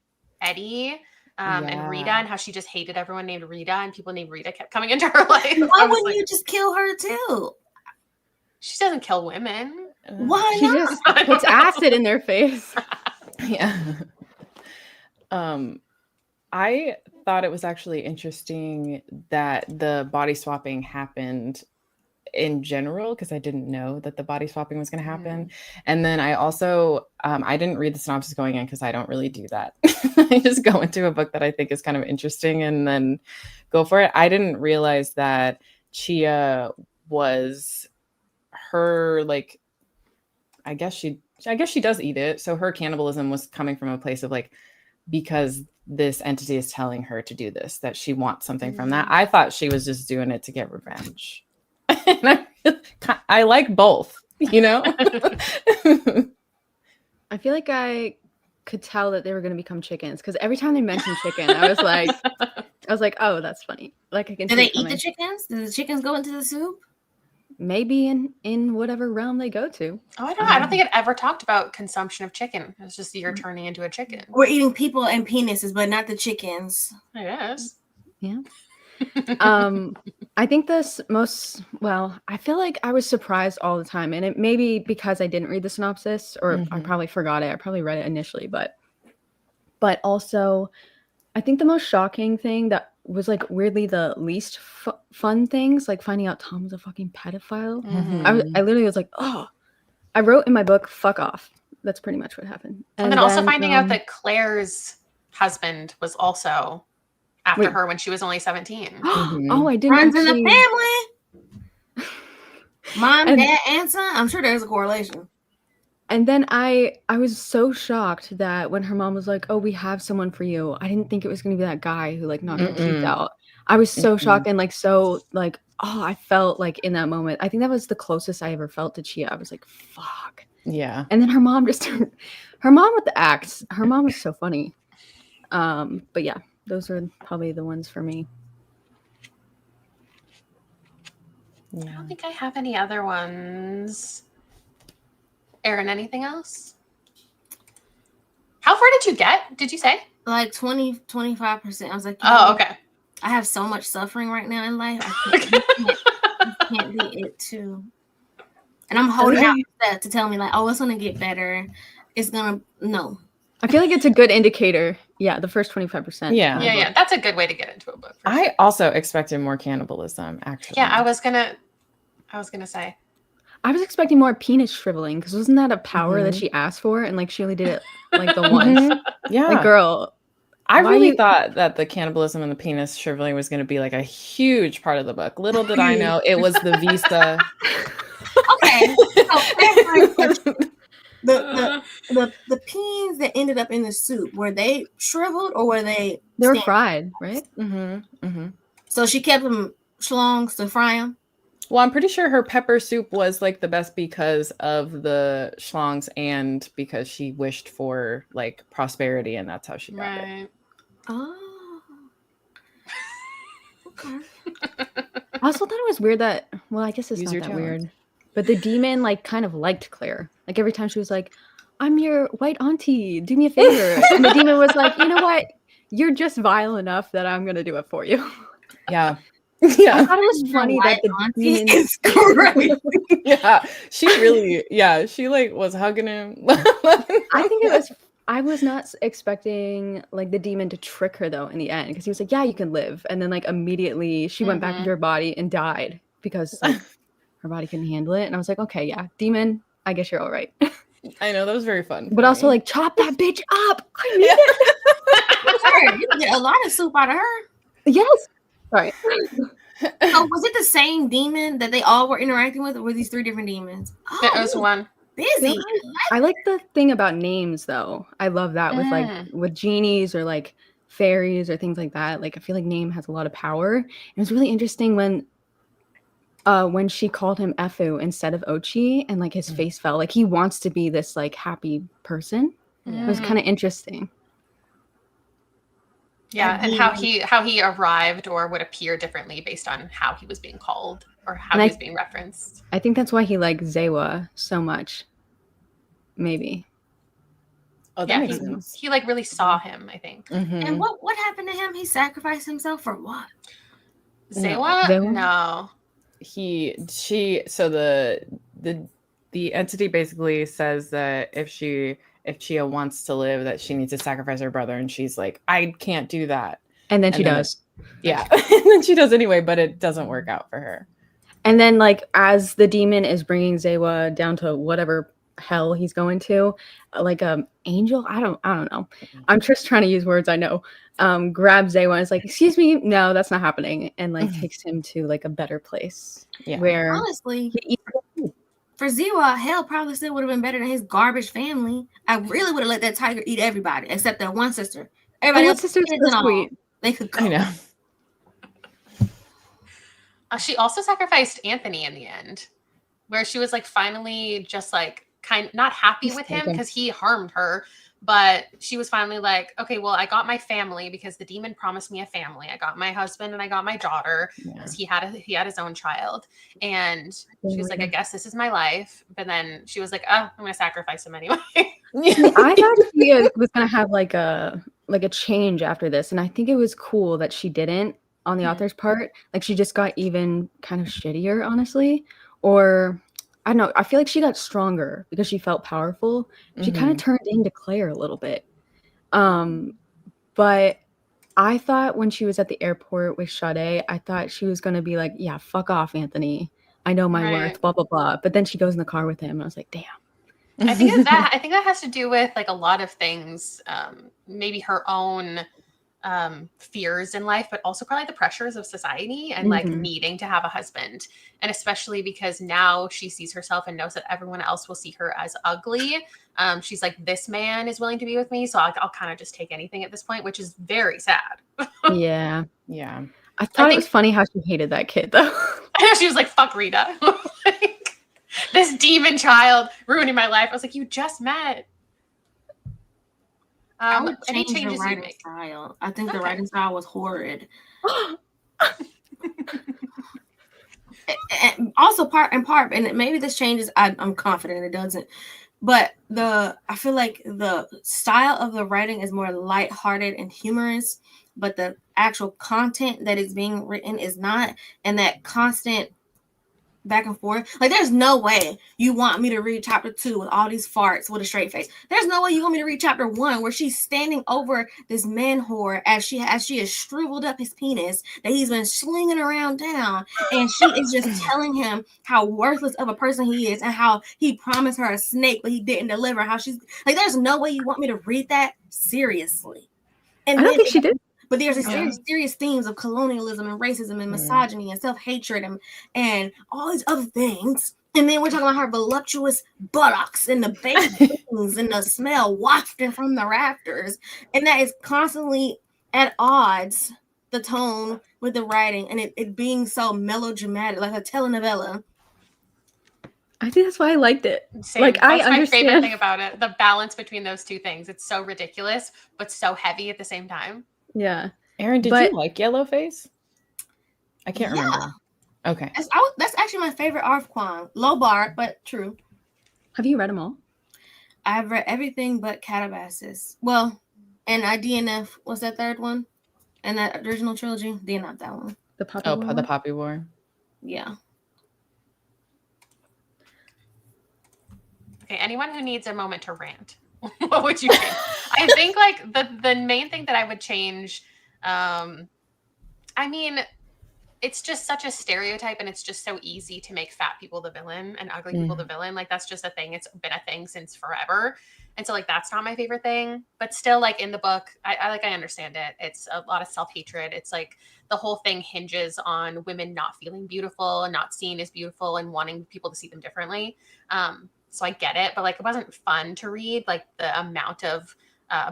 Eddie, and Yeah. Rita, and how she just hated everyone named Rita, and people named Rita kept coming into her life. Why I was wouldn't like, you just kill her too? she doesn't kill women. Why She not? just I don't puts know. acid in their face. Yeah. I thought it was actually interesting that the body swapping happened in general, because I didn't know that the body swapping was going to happen. And then I also I didn't read the synopsis going in because I don't really do that. I just go into a book that I think is kind of interesting and then go for it. I didn't realize that Chia was her, like, I guess she does eat it. So her cannibalism was coming from a place of like, because this entity is telling her to do this, that she wants something from that. I thought she was just doing it to get revenge. And I like both, you know? I feel like I could tell that they were gonna become chickens because every time they mentioned chicken, I was like, oh, that's funny. Like I can Do see they it eat the coming. chickens? Do the chickens go into the soup? Maybe in whatever realm they go to. Oh, I don't know. I don't think it ever talked about consumption of chicken. It's just you're turning into a chicken. We're eating people and penises, but not the chickens. I guess. Yeah. I think I feel like I was surprised all the time, and it may be because I didn't read the synopsis, or I probably forgot it. I probably read it initially, but also I think the most shocking thing that was like weirdly the least fun things, like finding out Tom was a fucking pedophile. I literally was like, oh, I wrote in my book, fuck off. That's pretty much what happened. And then also finding out that Claire's husband was also after her when she was only 17. Oh, I didn't Runs in actually... the family. Mom, And- dad, and son. I'm sure there's a correlation. And then I was so shocked that when her mom was like, oh, we have someone for you, I didn't think it was going to be that guy who like knocked her teeth out. I was so shocked and like so like, oh, I felt like in that moment, I think that was the closest I ever felt to Chia. I was like, fuck. Yeah. And then her mom with the acts, her mom was so funny. But yeah, those are probably the ones for me. I don't think I have any other ones. Erin, anything else? How far did you get? Did you say? Like 25%. I was like, Okay. I have so much suffering right now in life. I can't be it too. And I'm holding out for that to tell me like, oh, it's gonna get better. It's gonna no. I feel like it's a good indicator. Yeah, the first 25%. Yeah. Yeah. That's a good way to get into a book. For sure. I also expected more cannibalism, actually. Yeah, I was gonna say. I was expecting more penis shriveling because wasn't that a power that she asked for? And like she only did it like the once. Yeah. Like, girl, I why really you- thought that the cannibalism and the penis shriveling was going to be like a huge part of the book. Little did I know it was the visa. Okay. So, the peas that ended up in the soup, were they shriveled or were they they were standing? fried, right? So she kept them schlongs to fry them. Well, I'm pretty sure her pepper soup was like the best because of the schlongs and because she wished for like prosperity, and that's how she got it. Right. Oh. Okay. I also thought it was weird that, well, I guess it's Use not your that talents. weird. But the demon like kind of liked Claire. Like every time she was like, I'm your white auntie, do me a favor. And the demon was like, you know what? You're just vile enough that I'm going to do it for you. Yeah. I Yeah. thought it was funny that the demon... is correct. Yeah. She really, yeah, she like was hugging him. I think it was... I was not expecting like the demon to trick her though in the end because he was like, yeah, you can live. And then like immediately she went back into her body and died because like her body couldn't handle it. And I was like, okay, yeah, demon, I guess you're all right. I know, that was very fun. But for also me. like, chop that bitch up. I need it. Sure, you can get a lot of soup out of her. Yes. Sorry. So was it the same demon that they all were interacting with, or were these three different demons? It was one. Busy. I like the thing about names though. I love that with like with genies or like fairies or things like that. Like I feel like name has a lot of power. It was really interesting when she called him Efu instead of Ochi, and like his face fell. Like he wants to be this like happy person. Yeah. It was kind of interesting. Yeah, and how he arrived or would appear differently based on how he was being called or how he was being referenced. I think that's why he liked Zewa so much. Maybe. Oh, that makes sense. He like really saw him, I think. And what happened to him? He sacrificed himself for what? Zewa? No. So the entity basically says that if Chia wants to live, that she needs to sacrifice her brother, and she's like, I can't do that. And then she does. Yeah. And then she does anyway, but it doesn't work out for her. And then like as the demon is bringing Zewa down to whatever hell he's going to, like angel, I don't know. I'm just trying to use words I know. Grabs Zewa and is like, excuse me, no, that's not happening, and like takes him to like a better place. Yeah. Where honestly, for Zewa, hell probably still would have been better than his garbage family. I really would have let that tiger eat everybody except that one sister. Everybody else sister's so sweet. They could go. I know. She also sacrificed Anthony in the end, where she was like finally just like not happy with him because he harmed her, but she was finally like, okay, well, I got my family because the demon promised me a family. I got my husband and I got my daughter because he had his own child, and she was like, I guess this is my life. But then she was like, oh, I'm gonna sacrifice him anyway. I thought she was gonna have like a change after this, and I think it was cool that she didn't on the author's part. Like she just got even kind of shittier, honestly. Or I don't know, I feel like she got stronger because she felt powerful. She kind of turned into Claire a little bit. But I thought when she was at the airport with Sade, I thought she was gonna be like, yeah, fuck off, Anthony, I know my worth, blah blah blah. But then she goes in the car with him and I was like, damn. I think that has to do with like a lot of things, maybe her own fears in life, but also probably the pressures of society and like needing to have a husband. And especially because now she sees herself and knows that everyone else will see her as ugly. She's like, this man is willing to be with me, so I'll kind of just take anything at this point, which is very sad. Yeah. I thought it was funny how she hated that kid though. I know, she was like, fuck Rita. Like, this demon child ruining my life. I was like, you just met. I would any change changes the writing you make? style. I think the writing style was horrid. And also in part, and maybe this changes. I'm confident it doesn't. But I feel like the style of the writing is more lighthearted and humorous, but the actual content that is being written is not, and that constant back and forth. Like, there's no way you want me to read chapter 2 with all these farts with a straight face. There's no way you want me to read chapter 1 where she's standing over this man whore as she has shriveled up his penis that he's been slinging around town, and she is just telling him how worthless of a person he is and how he promised her a snake but he didn't deliver. How she's like, there's no way you want me to read that seriously. And I don't think she did. But there's a serious themes of colonialism and racism and misogyny and self-hatred and all these other things. And then we're talking about her voluptuous buttocks and the baby wings and the smell wafting from the rafters. And that is constantly at odds, the tone with the writing, and it being so melodramatic, like a telenovela. I think that's why I liked it. Same. Like, that's my favorite thing about it. The balance between those two things. It's so ridiculous, but so heavy at the same time. Yeah. Aaron, did you like Yellowface? I can't remember. Okay. That's actually my favorite Arf Kwon. Low bar, but true. Have you read them all? I've read everything but Calabasas. Well, and I DNF. What's that third one? And that original trilogy? DNF that one. The Poppy War? The Poppy War. Yeah. Okay, anyone who needs a moment to rant, what would you change? I think like the main thing that I would change, I mean, it's just such a stereotype, and it's just so easy to make fat people the villain and ugly people the villain. Like, that's just a thing. It's been a thing since forever. And so like, that's not my favorite thing, but still, like, in the book, I understand it. It's a lot of self-hatred. It's like the whole thing hinges on women not feeling beautiful and not seen as beautiful and wanting people to see them differently. So I get it, but like, it wasn't fun to read. Like, the amount of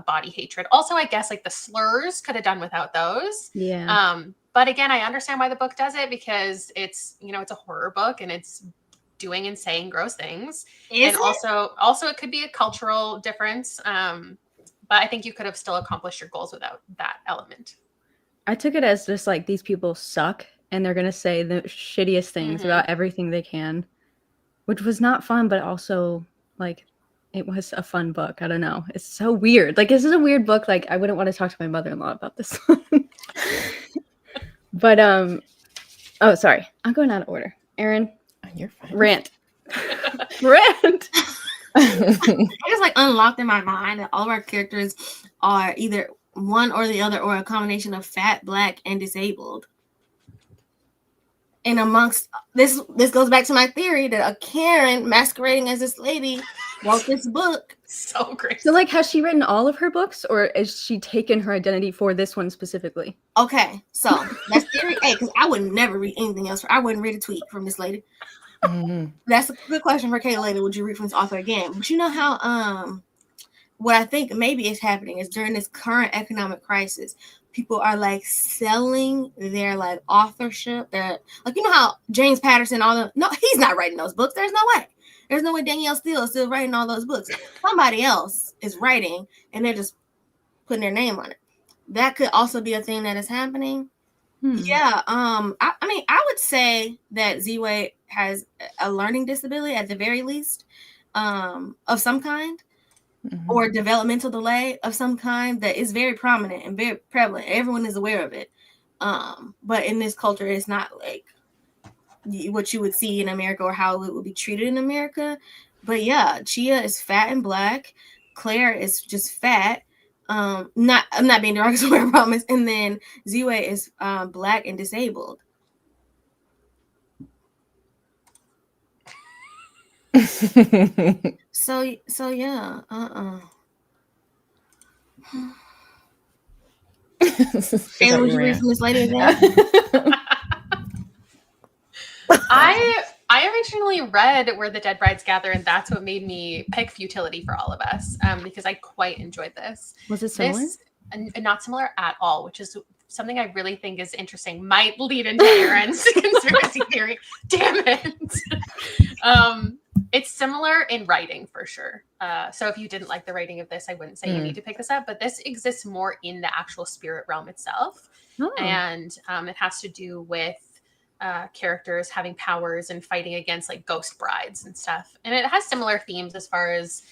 body hatred. Also, I guess like the slurs could have done without those. Yeah. But again, I understand why the book does it, because it's, you know, it's a horror book and it's doing and saying gross things. Is And it? also it could be a cultural difference. But I think you could have still accomplished your goals without that element. I took it as just like these people suck and they're gonna say the shittiest things about everything they can, which was not fun, but also like it was a fun book. I don't know. It's so weird. Like this is a weird book. Like I wouldn't want to talk to my mother-in-law about this one. But oh sorry. I'm going out of order. Aaron, You're fine. rant. Rant. I just like unlocked in my mind that all of our characters are either one or the other, or a combination of fat, black, and disabled. And amongst this goes back to my theory that a Karen masquerading as this lady wrote this book. So great. So like has she written all of her books or is she taken her identity for this one specifically? Okay, so that's theory A, because I would never read anything else. I wouldn't read a tweet from this lady. That's a good question for Kayla later. Would you read from this author again? But you know how what I think maybe is happening is during this current economic crisis, people are like selling their like authorship. That like, you know how James Patterson, no, he's not writing those books. There's no way Danielle Steele is still writing all those books. Somebody else is writing and they're just putting their name on it. That could also be a thing that is happening. Yeah. I mean, I would say that Z-Way has a learning disability at the very least, of some kind. Or developmental delay of some kind that is very prominent and very prevalent. Everyone is aware of it. But in this culture, it's not like what you would see in America or how it would be treated in America. But yeah, Chia is fat and black. Claire is just fat. I'm not being derogatory, I promise. And then Z-Way is black and disabled. So yeah. And would you read from this lady again? I originally read Where the Dead Brides Gather, and that's what made me pick Futility for all of us, because I quite enjoyed this. Was it similar? Not similar at all, which is something I really think is interesting. Might lead into Aaron's conspiracy theory. Damn it. It's similar in writing for sure. So if you didn't like the writing of this, I wouldn't say you need to pick this up, but this exists more in the actual spirit realm itself. And it has to do with characters having powers and fighting against like ghost brides and stuff. And it has similar themes as far as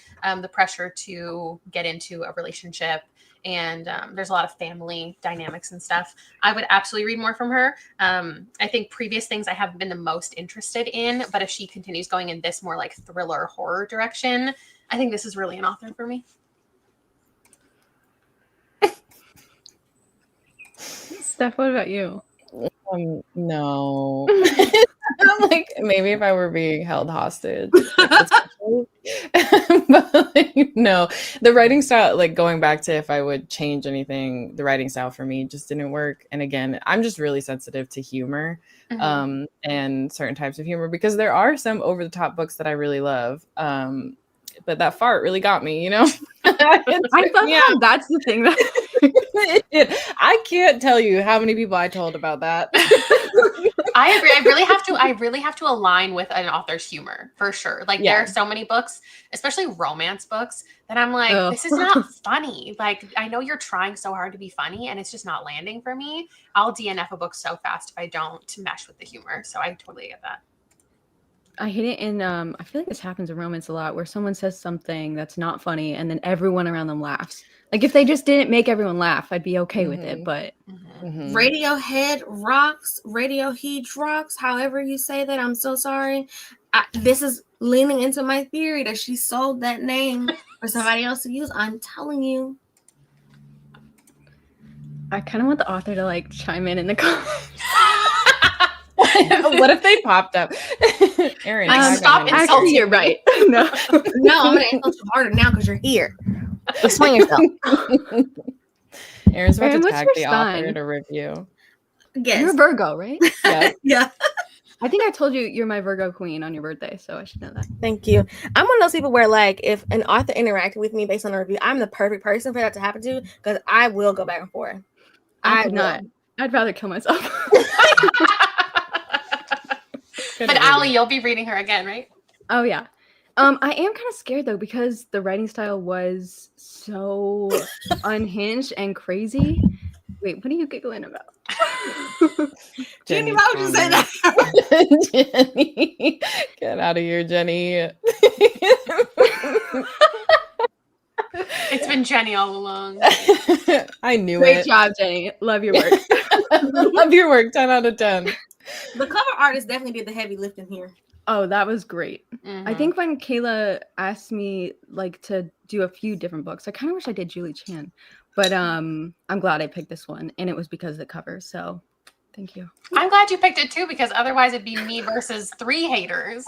the pressure to get into a relationship. And there's a lot of family dynamics and stuff. I would absolutely read more from her. I think previous things I haven't been the most interested in, but if she continues going in this more like thriller horror direction, I think this is really an author for me. Steph, what about you? No. I'm like, maybe if I were being held hostage. But like, no, the writing style, like going back to if I would change anything, the writing style for me just didn't work. And again, I'm just really sensitive to humor, and certain types of humor, because there are some over the top books that I really love. But that fart really got me, you know? I thought that's the thing that I can't tell you how many people I told about that. I agree. I really have to align with an author's humor for sure. Like there are so many books, especially romance books, that I'm like, this is not funny. Like I know you're trying so hard to be funny and it's just not landing for me. I'll DNF a book so fast if I don't mesh with the humor. So I totally get that. I hate it in I feel like this happens in romance a lot where someone says something that's not funny and then everyone around them laughs. Like if they just didn't make everyone laugh, I'd be okay with it. But Radiohead rocks, Radiohead rocks, however you say that. I'm so sorry. This is leaning into my theory that she sold that name for somebody else to use. I'm telling you. I kind of want the author to like chime in the comments. What if they popped up? Aaron, stop insulting. Actually, you're right. No, I'm gonna insult you harder now because you're here. Explain yourself. Aaron's about Aaron, to what's tag your the sign? author to review. Yes. You're a Virgo, right? Yeah. Yeah. I think I told you you're my Virgo queen on your birthday, so I should know that. Thank you. I'm one of those people where, like, if an author interacted with me based on a review, I'm the perfect person for that to happen to because I will go back and forth. I could will. not. I'd rather kill myself. But Allie, you'll be reading her again, right? Oh yeah. I am kind of scared though because the writing style was so unhinged and crazy. Wait, what are you giggling about? Jenny, why would you say that? Jenny, get out of here, Jenny. It's been Jenny all along. I knew Great it. job, Jenny. Love your work. Love your work. 10 out of 10. The cover artist definitely did the heavy lifting here. Oh, that was great. Mhm. I think when Kayla asked me like to do a few different books, I kind of wish I did Julie Chan, but I'm glad I picked this one, and it was because of the cover. So, thank you. I'm glad you picked it too, because otherwise it'd be me versus 3 haters.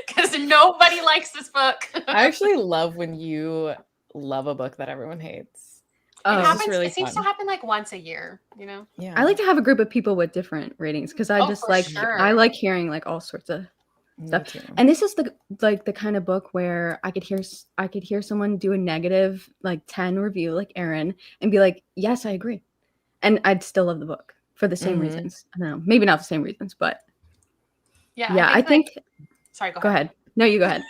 Because nobody likes this book. I actually love when you love a book that everyone hates. Oh, It it's happens. really It seems to fun. happen like once a year, you know? Yeah. I like to have a group of people with different ratings because I Oh, just for like sure. I like hearing like all sorts of Me stuff. too. And this is the kind of book where I could hear someone do a negative like 10 review like Erin and be like, yes, I agree, and I'd still love the book for the same Mhm. reasons. I don't know, maybe not the same reasons, but Yeah. I think Sorry, go go ahead. ahead. No, you go ahead.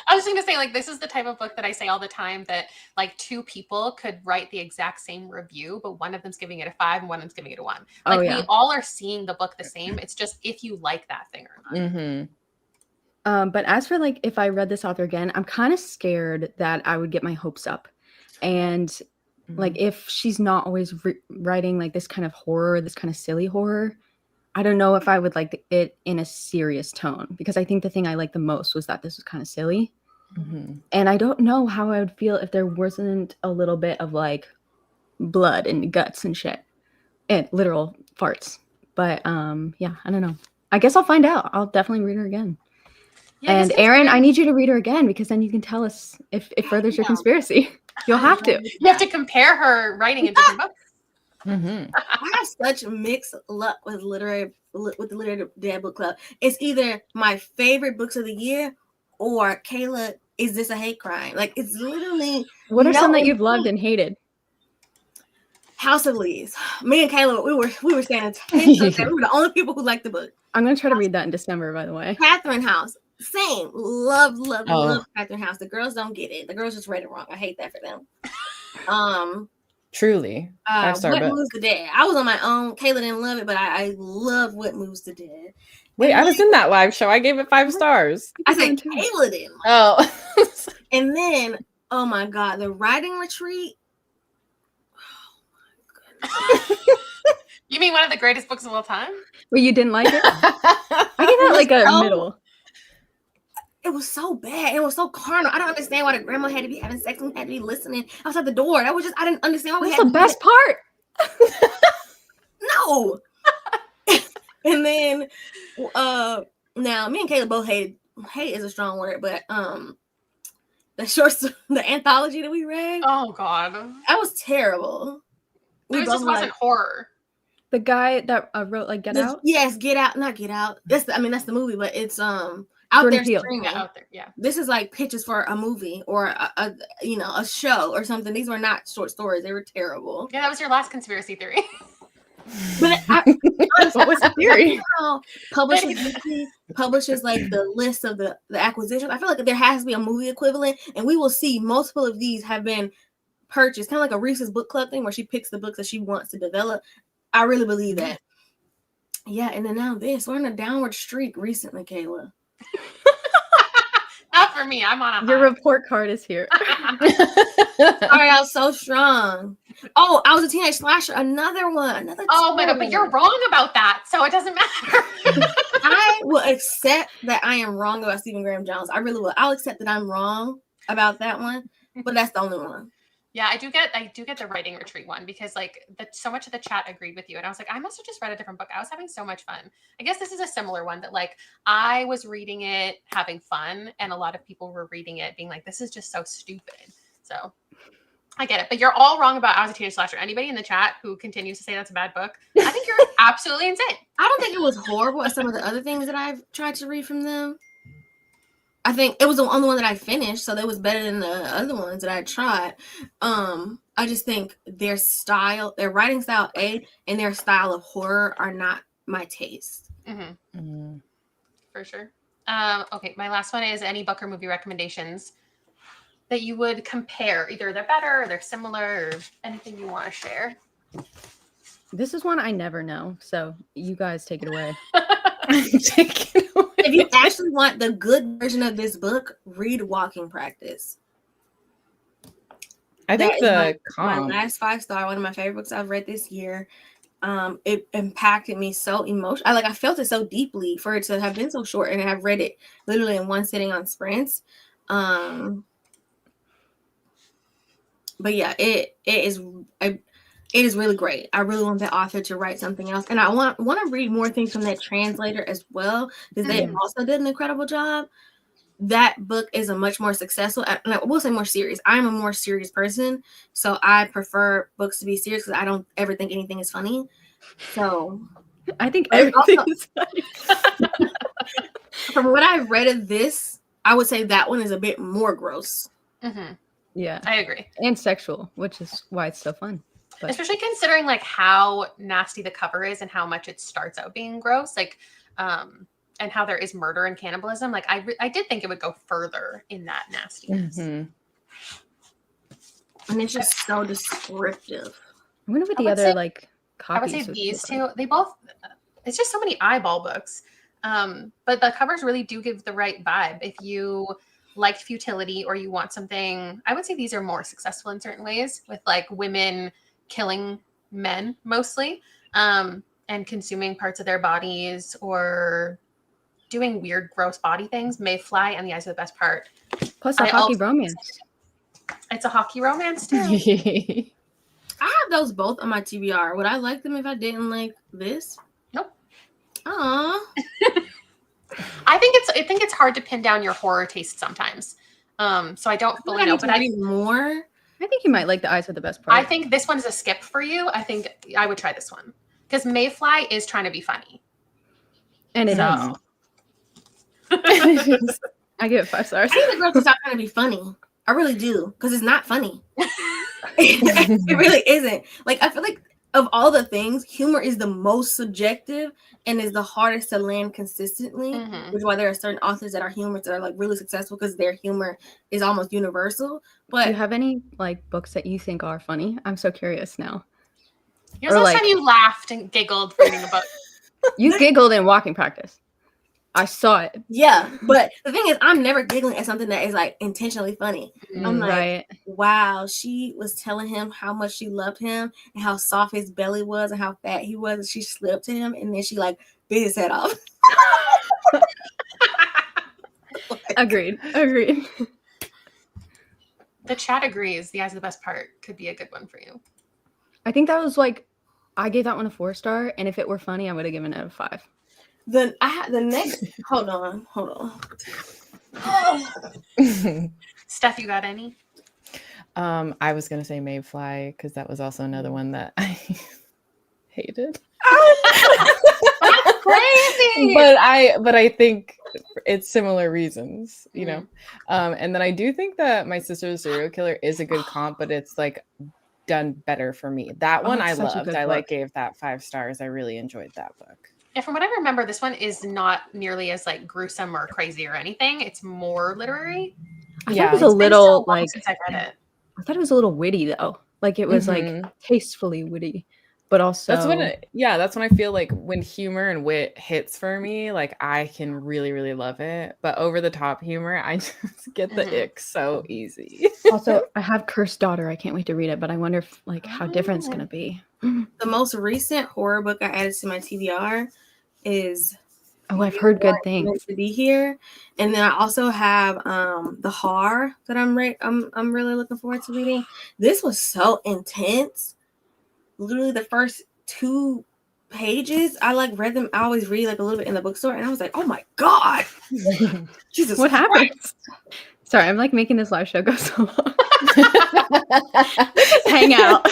I was going to say, like, this is the type of book that I say all the time that, like, 2 people could write the exact same review, but one of them's giving it a 5 and one of them's giving it a 1. Like, Oh, yeah. we all are seeing the book the same. It's just if you like that thing or not. Mm-hmm. But as for like if I read this author again, I'm kind of scared that I would get my hopes up, and like if she's not always writing like this kind of horror, this kind of silly horror, I don't know if I would like it in a serious tone, because I think the thing I liked the most was that this was kind of silly. Mm-hmm. And I don't know how I would feel if there wasn't a little bit of like blood and guts and shit and literal farts. But yeah, I don't know. I guess I'll find out. I'll definitely read her again. Yeah, And this is Erin, good. I need you to read her again, because then you can tell us if it furthers your conspiracy. You'll have to. You have to compare her writing in different books. Mm-hmm. I have such mixed luck with the Literary Dad Book Club. It's either my favorite books of the year or Kayla, is this a hate crime? Like, it's literally What are some that no you've loved and hated? House of Leaves. Me and Kayla, we were standing 10 toes down. We were the only people who liked the book. I'm gonna try to read that in December, by the way. Catherine House, same. Love Oh. Catherine House. The girls don't get it. The girls just read it wrong. I hate that for them. Truly. 5-star What book. Moves the Dead? I was on my own. Kayla didn't love it, but I love What Moves the Dead. Wait, And I was in that live show. I gave it 5 stars. I said Mine too. Kayla didn't. Oh. And then, oh my God, the writing retreat. You mean one of the greatest books of all time? Well, you didn't like it? I give that like a So- middle. It was so bad. It was so carnal. I don't understand why the grandma had to be having sex and we had to be listening outside the door. That was just, I didn't understand why we That's had the to do best part. No. And then now me and Kayla both hate is a strong word, but the anthology that we read, Oh, God. that was terrible. It both just were wasn't horror. The guy that wrote like Get Out. Yes, Get Out, not Get Out. That's the movie, but it's out Jordan there Peele. streaming. Yeah, out there. Yeah. This is like pitches for a movie or a show or something. These were not short stories. They were terrible. Yeah, that was your last conspiracy theory. But What was the theory? Publishes like the list of the acquisitions. I feel like there has to be a movie equivalent, and we will see multiple of these have been purchased, kind of like a Reese's book club thing where she picks the books that she wants to develop. I really believe that. Yeah, and then now this, we're on a downward streak recently, Kayla. Not for me. I'm on a Your high. report card is here. Sorry, I was so strong. Oh, I was a teenage slasher. Another one. Oh my God, but you're wrong about that, so it doesn't matter. I will accept that I am wrong about Stephen Graham Jones. I really will. I'll accept that I'm wrong about that one, but that's the only one. Yeah, I do get the writing retreat one, because like so much of the chat agreed with you, and I was like, I must have just read a different book. I was having so much fun. I guess this is a similar one that like I was reading it having fun, and a lot of people were reading it being like, this is just so stupid. So I get it, but you're all wrong about As a Teenage Slasher. Anybody in the chat who continues to say that's a bad book, I think you're absolutely insane. I don't think it was horrible as some of the other things that I've tried to read from them. I think it was the only one that I finished, so that was better than the other ones that I tried. I just think their style, their writing style, and their style of horror are not my taste. For sure. Okay, my last one is any book or movie recommendations that you would compare. Either they're better or they're similar or anything you want to share. This is one I never know, so you guys take it away. Take it away. If you actually want the good version of this book, read Walking Practice. I think That the is my last 5-star, one of my favorite books I've read this year. It impacted me so emotionally. I felt it so deeply for it to have been so short, and I've read it literally in one sitting on sprints. But yeah, it is really great. I really want the author to write something else, and I want to read more things from that translator as well, because they also did an incredible job. That book is a much more successful, and I will say more serious. I'm a more serious person, so I prefer books to be serious because I don't ever think anything is funny. So I think everything is funny. From what I've read of this, I would say that one is a bit more gross. Yeah, I agree. And sexual, which is why it's so fun. But especially considering like how nasty the cover is and how much it starts out being gross, like and how there is murder and cannibalism. Like I did think it would go further in that nastiness. And it's just so descriptive. I wonder what the other like I would say these two, they both, it's just so many eyeball books. But the covers really do give the right vibe. If you liked Futility or you want something, I would say these are more successful in certain ways with like women killing men mostly, and consuming parts of their bodies or doing weird, gross body things. Mayfly and The Eyes of the Best Part. Plus a hockey romance. It's a hockey romance too. I have those both on my TBR. Would I like them if I didn't like this? Nope. Aww. I think it's hard to pin down your horror taste sometimes. So I don't fully know, but I need more. I think you might like The Eyes of the Best Part. I think this one's a skip for you. I think I would try this one because Mayfly is trying to be funny, and it is. I give it 5 stars. I think the girls are not trying to be funny. I really do, because it's not funny. It really isn't. Like, I feel like of all the things, humor is the most subjective and is the hardest to land consistently, which is why there are certain authors that are humorous that are like really successful because their humor is almost universal. But do you have any like books that you think are funny? I'm so curious now. Here's the last time you laughed and giggled reading a book. You giggled in Walking Practice. I saw it. Yeah, but the thing is, I'm never giggling at something that is like intentionally funny. I'm like, wow, she was telling him how much she loved him and how soft his belly was and how fat he was. And she slipped to him and then she like bit his head off. Agreed. The chat agrees. The Eyes of the Best Part could be a good one for you. I think that was like, I gave that one a 4-star, and if it were funny, I would have given it a 5. Then I had the next. Hold on. Oh. Steph, you got any? I was gonna say Mayfly because that was also another one that I hated. That's crazy. But I think it's similar reasons, you know. And then I do think that My Sister's Serial Killer is a good comp, but it's like done better for me. That one I loved. I like gave that 5 stars. I really enjoyed that book. Yeah, from what I remember, this one is not nearly as like gruesome or crazy or anything. It's more literary. I thought it was a little like since I read it. I thought it was a little witty though. Like it was like tastefully witty, but also that's when I feel like when humor and wit hits for me, like I can really, really love it. But over the top humor, I just get the ick so easy. Also, I have Cursed Daughter. I can't wait to read it, but I wonder if like how different it's gonna be. The most recent horror book I added to my TBR is I've heard good things. Meant to Be Here, and then I also have The Horror that I'm really looking forward to reading. This was so intense. Literally the first 2 pages, I like read them. I always read like a little bit in the bookstore, and I was like, "Oh my god, Jesus, what happened?" Sorry, I'm like making this live show go so long. Just hang out.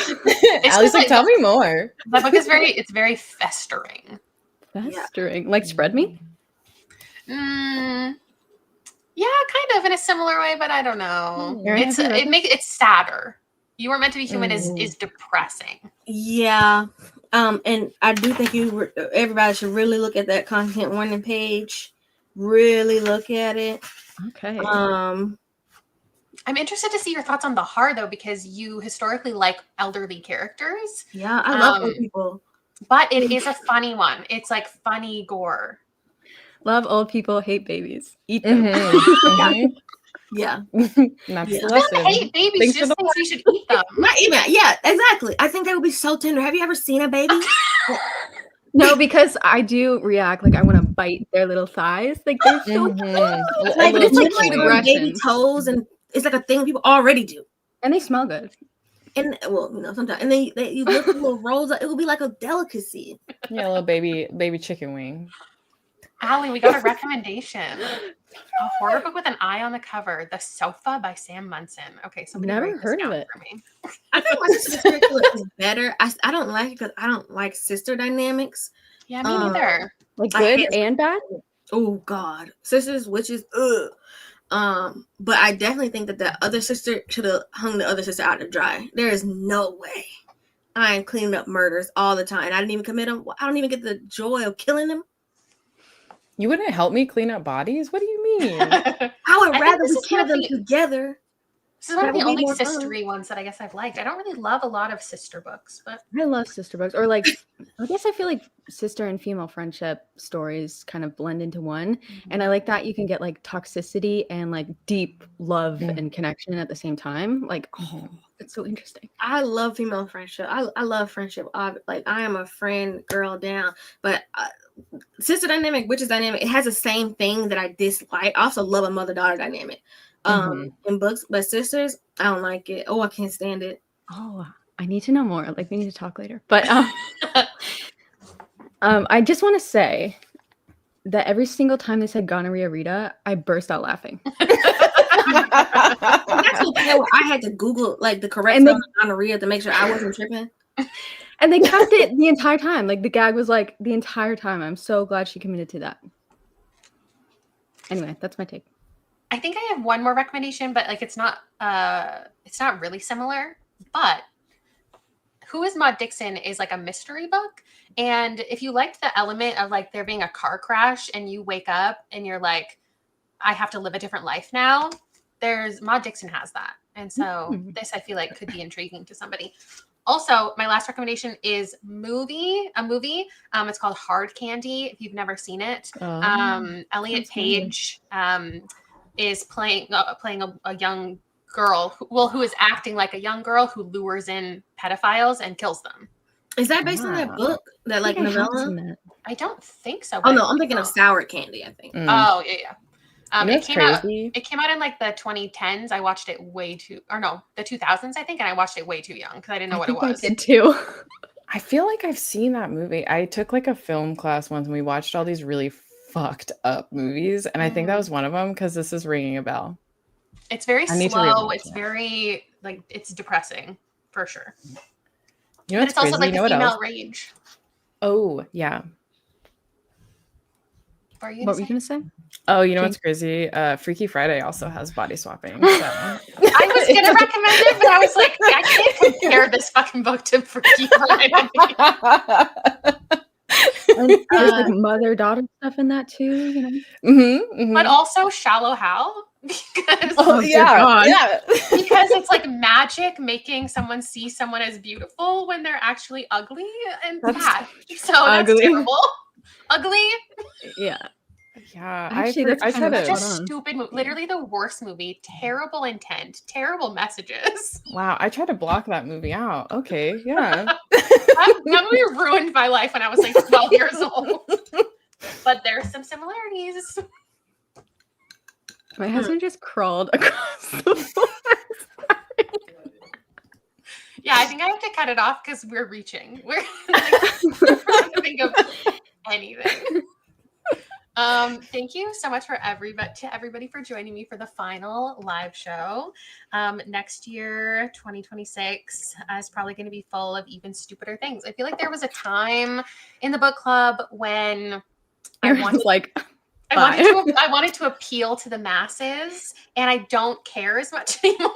Allie's like, tell me more. That book is very festering. Festering. Like spread me? Mm, yeah, kind of in a similar way, but I don't know. Erin, have you read this? It's sadder. You Were Meant to Be Human is depressing. Yeah. And I do think everybody should really look at that content warning page. Really look at it. Okay. I'm interested to see your thoughts on The Heart, though, because you historically like elderly characters. Yeah, I love old people. But it is a funny one. It's like funny gore. Love old people, hate babies. Eat them. Yeah. That's the lesson. Hate babies. Thanks Just thinks you should eat them. Not even. Yeah, exactly. I think they would be so tender. Have you ever seen a baby? No, because I do react like I want to bite their little thighs. Like they're so cute. Like it's like Literally little baby aggression. toes, and it's like a thing people already do. And they smell good. And well, sometimes, and then you look at little rolls. It would be like a delicacy. Yeah, a little baby chicken wing. Allie, we got a recommendation. A horror book with an eye on the cover. The Sofa by Sam Munson. Okay, so Never heard of it. For me. I think my sister's curriculum is better. I don't like it because I don't like sister dynamics. Yeah, me neither. Like good and bad? Oh God, sisters, witches, ugh. But I definitely think that the other sister should have hung the other sister out to dry. There is no way. I am cleaning up murders all the time. I didn't even commit them. I don't even get the joy of killing them. You wouldn't help me clean up bodies? What do you mean? I would rather we kill them together. This is one of the only sistery ones that I guess I've liked. I don't really love a lot of sister books, but I love sister books. Or like, I guess I feel like sister and female friendship stories kind of blend into one. And I like that you can get like toxicity and like deep love and connection at the same time. Like, oh, it's so interesting. I love female friendship. I love friendship. I am a friend girl down, but sister dynamic, witches dynamic, it has the same thing that I dislike. I also love a mother-daughter dynamic in books, but sisters, I don't like it. Oh, I can't stand it. Oh, I need to know more. Like we need to talk later. But I just want to say that every single time they said gonorrhea Rita, I burst out laughing. That's okay. I had to Google like the correct gonorrhea to make sure I wasn't tripping. And they kept it the entire time. Like the gag was like the entire time. I'm so glad she committed to that. Anyway, that's my take. I think I have one more recommendation, but like it's not really similar. But Who is Maud Dixon is like a mystery book. And if you liked the element of like there being a car crash and you wake up and you're like, I have to live a different life now, Maud Dixon has that. And so this I feel like could be intriguing to somebody. Also, my last recommendation is a movie. It's called Hard Candy. If you've never seen it, Elliot Page is playing a young girl who is acting like a young girl who lures in pedophiles and kills them. Is that based on that book? That like novella? I don't think so. Oh no, I'm thinking of Sour Candy. I think. Oh yeah. It came out in like the 2010s. I watched it the 2000s, I think, and I watched it way too young because I didn't know what it was. I did too. I feel like I've seen that movie. I took like a film class once and we watched all these really fucked up movies, and I think that was one of them because this is ringing a bell. It's very slow. It's very like it's depressing for sure. You know, but it's also like the female rage. Oh yeah. What were you gonna say? Oh, you know what's crazy? Freaky Friday also has body swapping. So. I was gonna recommend it, but I was like, I can't compare this fucking book to Freaky Friday. And there's like mother-daughter stuff in that too, you know. But also Shallow Hal. Because because it's like magic making someone see someone as beautiful when they're actually ugly and bad. So that's terrible. Ugly. Yeah. Actually, that's such a stupid movie. Literally the worst movie. Terrible intent. Terrible messages. Wow, I tried to block that movie out. Okay, yeah. that movie ruined my life when I was like 12 years old. But there's some similarities. My husband just crawled across the floor. Yeah, I think I have to cut it off because we're reaching. We're trying to think of anything. Thank you so much to everybody for joining me for the final live show. Next year, 2026, is probably going to be full of even stupider things. I feel like there was a time in the book club when Aaron was like, I wanted to appeal to the masses, and I don't care as much anymore.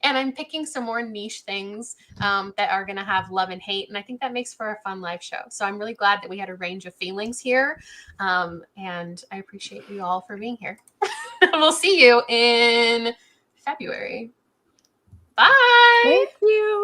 And I'm picking some more niche things that are going to have love and hate. And I think that makes for a fun live show. So I'm really glad that we had a range of feelings here. And I appreciate you all for being here. We'll see you in February. Bye. thank you.